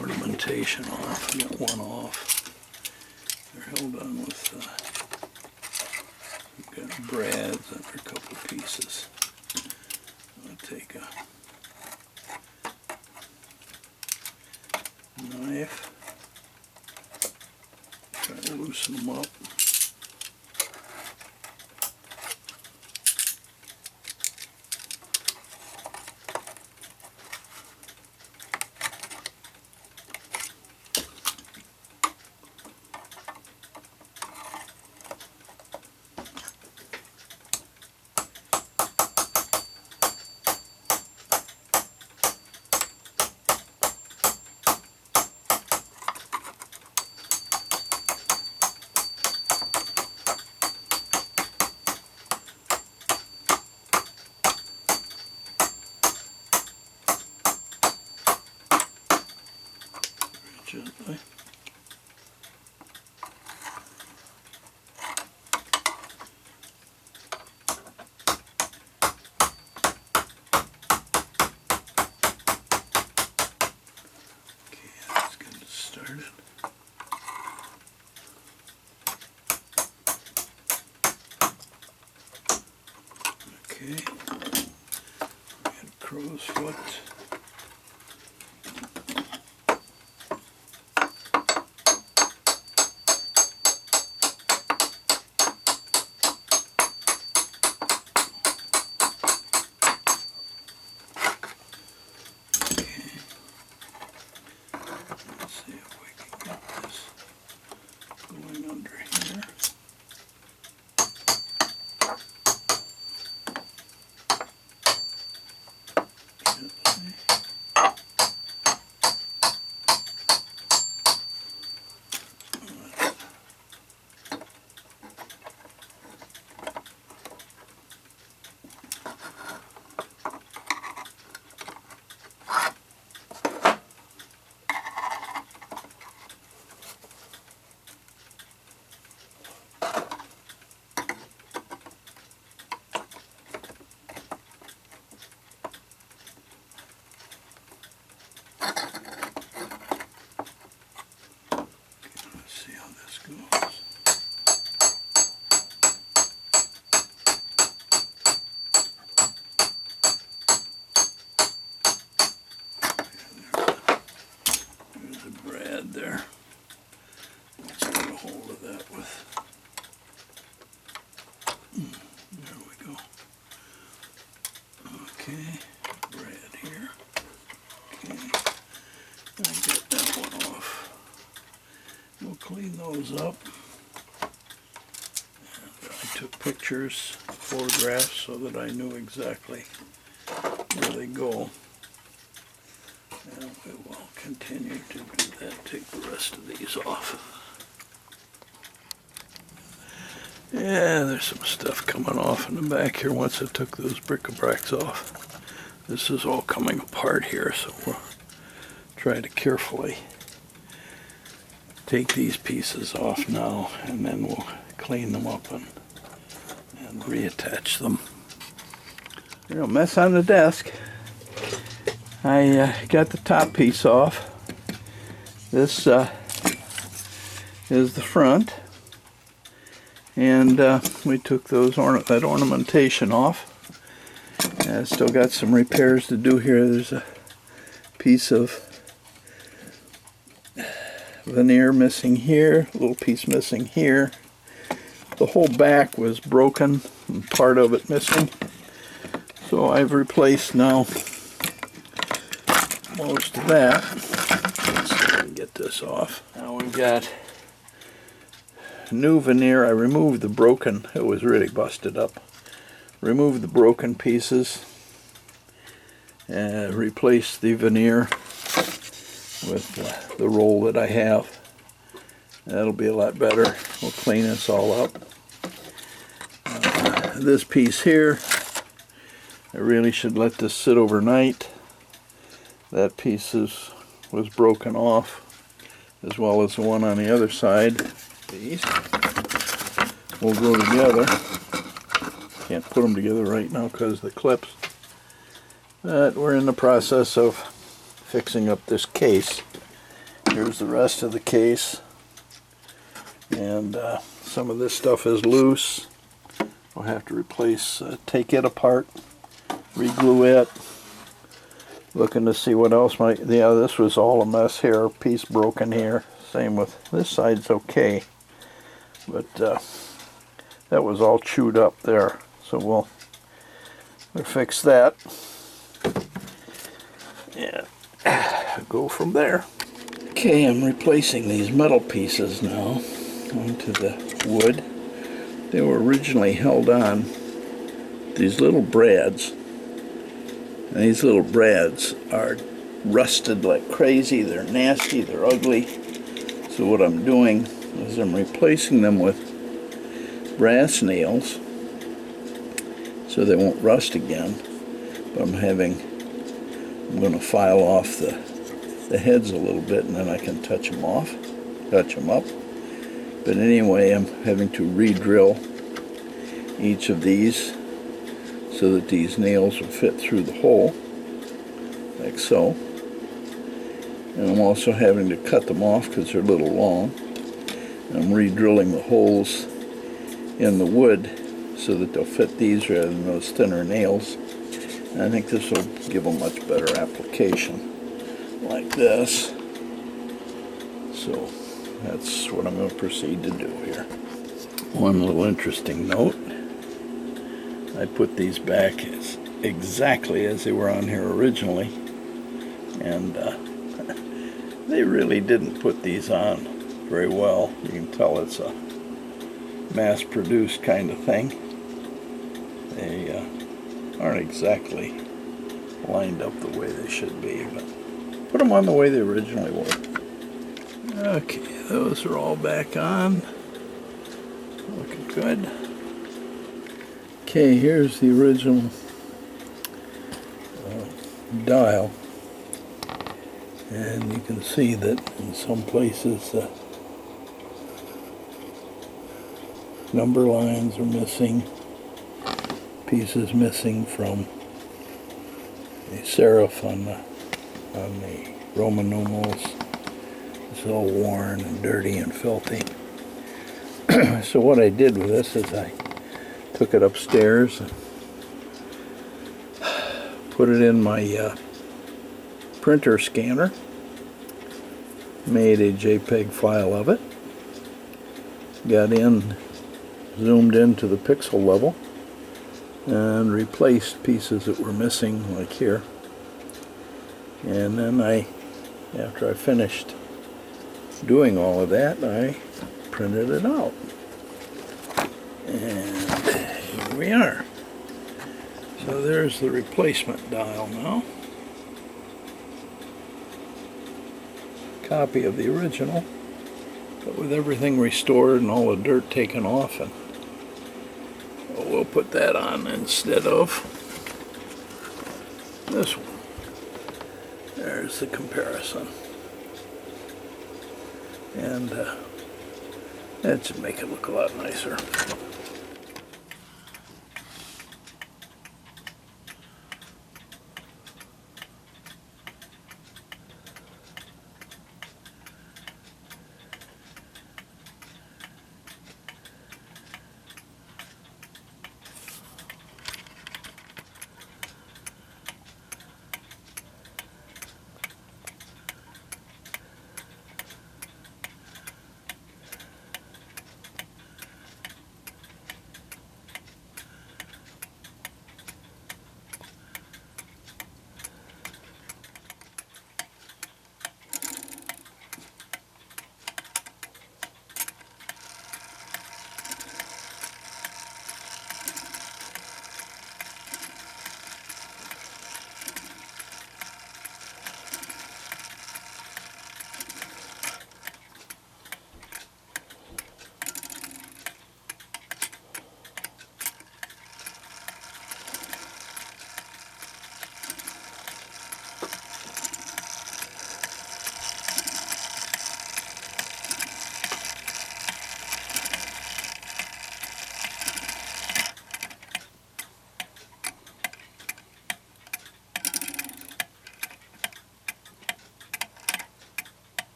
Ornamentation off. I got one off. They're held on with we've got brads and a couple pieces. I'll take a knife Try to loosen them up. Gently. Okay, let's get it started. Okay, and crow's foot. There. Let's get a hold of that with. There we go. Okay, red here. Okay, I get that one off. We'll clean those up. And I took pictures, photographs, so that I knew exactly where they go. And we will continue to do that. Take the rest of these off. Yeah, there's some stuff coming off in the back here once I took those bric-a-bracs off. This is all coming apart here, so we'll try to carefully take these pieces off now, and then we'll clean them up and reattach them. You know, mess on the desk. I got the top piece off. This is the front, and we took that ornamentation off. I still got some repairs to do here. There's a piece of veneer missing here, a little piece missing here. The whole back was broken and part of it missing. So I've replaced now most of that. Let's see if we can get this off. Now we've got new veneer. I removed the broken, it was really busted up. Removed the broken pieces and replaced the veneer with the roll that I have. That'll be a lot better. We'll clean this all up. This piece here, I really should let this sit overnight. That piece was broken off, as well as the one on the other side. These will go together. Can't put them together right now because of the clips. But we're in the process of fixing up this case. Here's the rest of the case. And some of this stuff is loose. We'll have to replace, take it apart, re-glue it. Looking to see what else might, yeah, this was all a mess here, piece broken here. Same with this side's okay. But that was all chewed up there, so we'll fix that and go from there. Okay, I'm replacing these metal pieces now onto the wood. They were originally held on these little brads, and these little brads are rusted like crazy. They're nasty, they're ugly. So what I'm doing is I'm replacing them with brass nails so they won't rust again. But I'm going to file off the heads a little bit, and then I can touch them up. But anyway, I'm having to re-drill each of these so that these nails will fit through the hole, like so. And I'm also having to cut them off because they're a little long. And I'm re-drilling the holes in the wood so that they'll fit these rather than those thinner nails. And I think this will give a much better application, like this. So that's what I'm going to proceed to do here. One little interesting note. I put these back exactly as they were on here originally. And they really didn't put these on very well. You can tell it's a mass-produced kind of thing. They aren't exactly lined up the way they should be, but put them on the way they originally were. Okay, those are all back on. Looking good. Okay, here's the original dial. And you can see that in some places number lines are missing, pieces missing from the serif on the Roman numerals. It's all worn and dirty and filthy. So what I did with this is I took it upstairs and put it in my printer scanner, made a JPEG file of it, got in, zoomed into the pixel level, and replaced pieces that were missing, like here. And then after I finished doing all of that, I printed it out. And here we are. So there's the replacement dial now. Copy of the original, but with everything restored and all the dirt taken off, and we'll put that on instead of this one. There's the comparison, and that should make it look a lot nicer.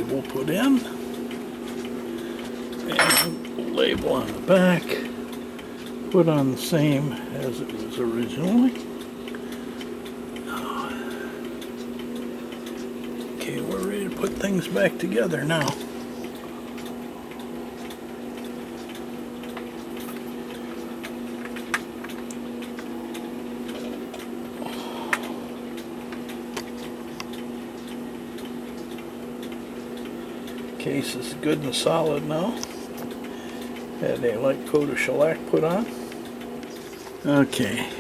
label put in, and label on the back put on the same as it was originally. Okay, we're ready to put things back together now. Case is good and solid now. Had a light coat of shellac put on. Okay.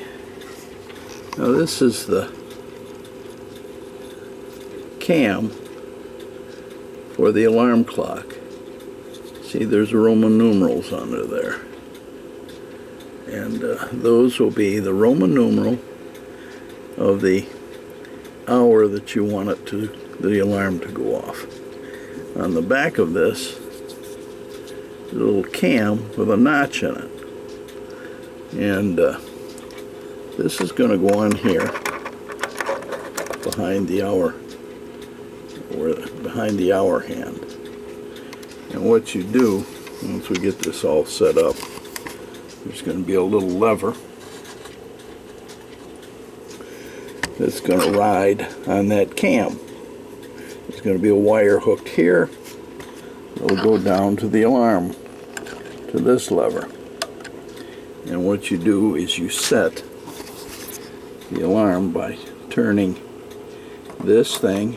Now this is the cam for the alarm clock. See, there's Roman numerals under there. And those will be the Roman numeral of the hour that you want it to, the alarm to go off. On the back of this, a little cam with a notch in it. And this is going to go on here behind the hour, or behind the hour hand. And what you do, once we get this all set up, there's going to be a little lever that's going to ride on that cam. There's going to be a wire hooked here. It'll go down to the alarm, to this lever. And what you do is you set the alarm by turning this thing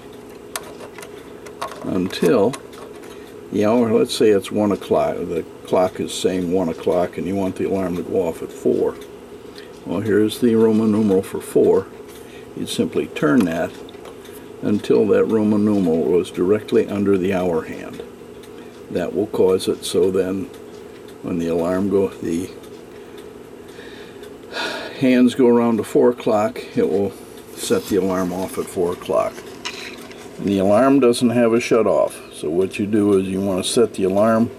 until the hour, let's say it's 1 o'clock. The clock is saying 1 o'clock and you want the alarm to go off at 4. Well, here's the Roman numeral for 4. You'd simply turn that until that Roman numeral was directly under the hour hand. That will cause it so then when the alarm goes, the hands go around to 4 o'clock, it will set the alarm off at 4 o'clock. And the alarm doesn't have a shut off. So what you do is you want to set the alarm,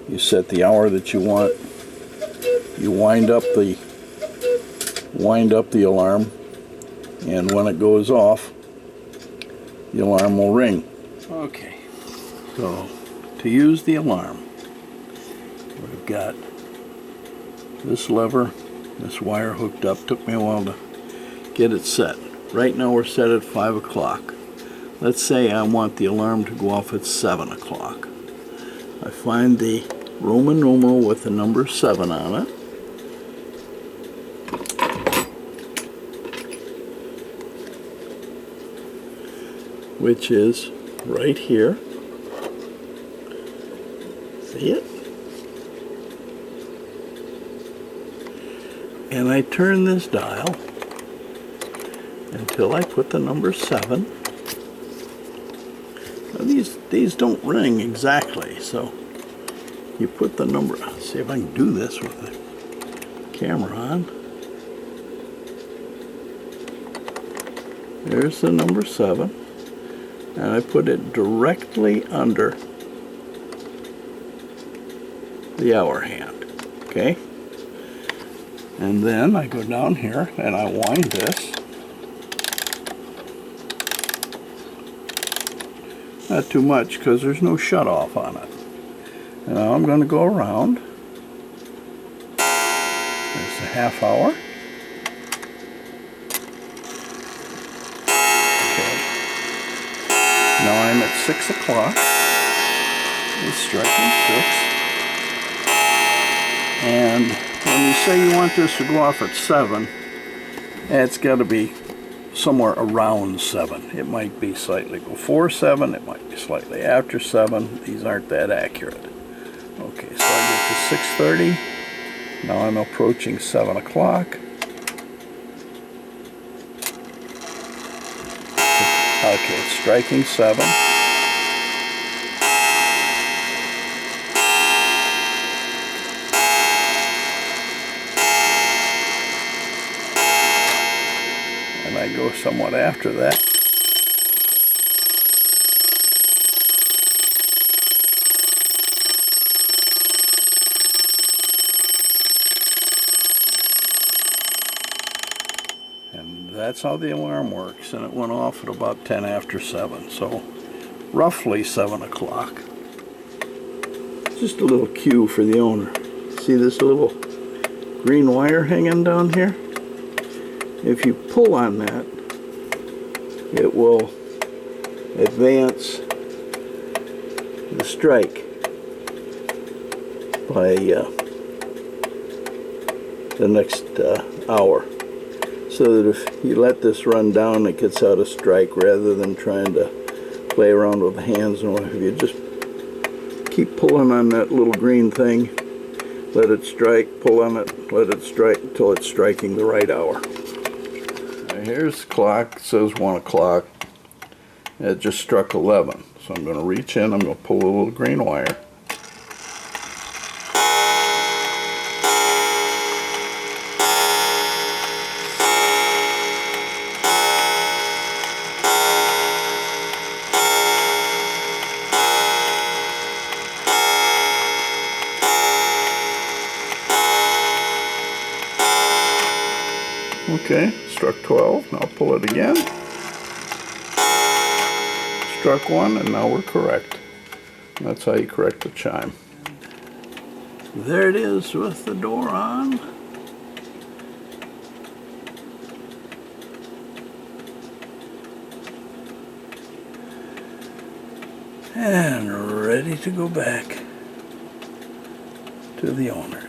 you set the hour that you want, you wind up the alarm, and when it goes off, the alarm will ring. Okay, so to use the alarm, we've got this lever, this wire hooked up. Took me a while to get it set. Right now we're set at 5 o'clock. Let's say I want the alarm to go off at 7 o'clock. I find the Roman numeral with the number 7 on it. Which is right here. See it? And I turn this dial until I put the number 7. Now these don't ring exactly, so you put the number, see if I can do this with the camera on. There's the number 7. And I put it directly under the hour hand, okay? And then I go down here and I wind this. Not too much because there's no shut off on it. And now I'm going to go around. There's a half hour. Now I'm at 6 o'clock. It's striking 6. And when you say you want this to go off at 7, it's got to be somewhere around 7. It might be slightly before 7, it might be slightly after 7. These aren't that accurate. Okay, so I get to 6:30. Now I'm approaching 7 o'clock. Okay, it's striking 7. And I go somewhat after that. And that's how the alarm works, and it went off at about 10 after 7. So roughly 7 o'clock. Just a little cue for the owner. See this little green wire hanging down here? If you pull on that, it will advance the strike by the next hour, so that if you let this run down, it gets out of strike, rather than trying to play around with the hands and what have you. Just keep pulling on that little green thing, let it strike, pull on it, let it strike until it's striking the right hour. Now here's the clock. It says 1 o'clock. It just struck 11. So I'm going to reach in, I'm going to pull a little green wire. Okay, struck 12. Now pull it again. Struck 1, and now we're correct. That's how you correct the chime. There it is with the door on. And ready to go back to the owner.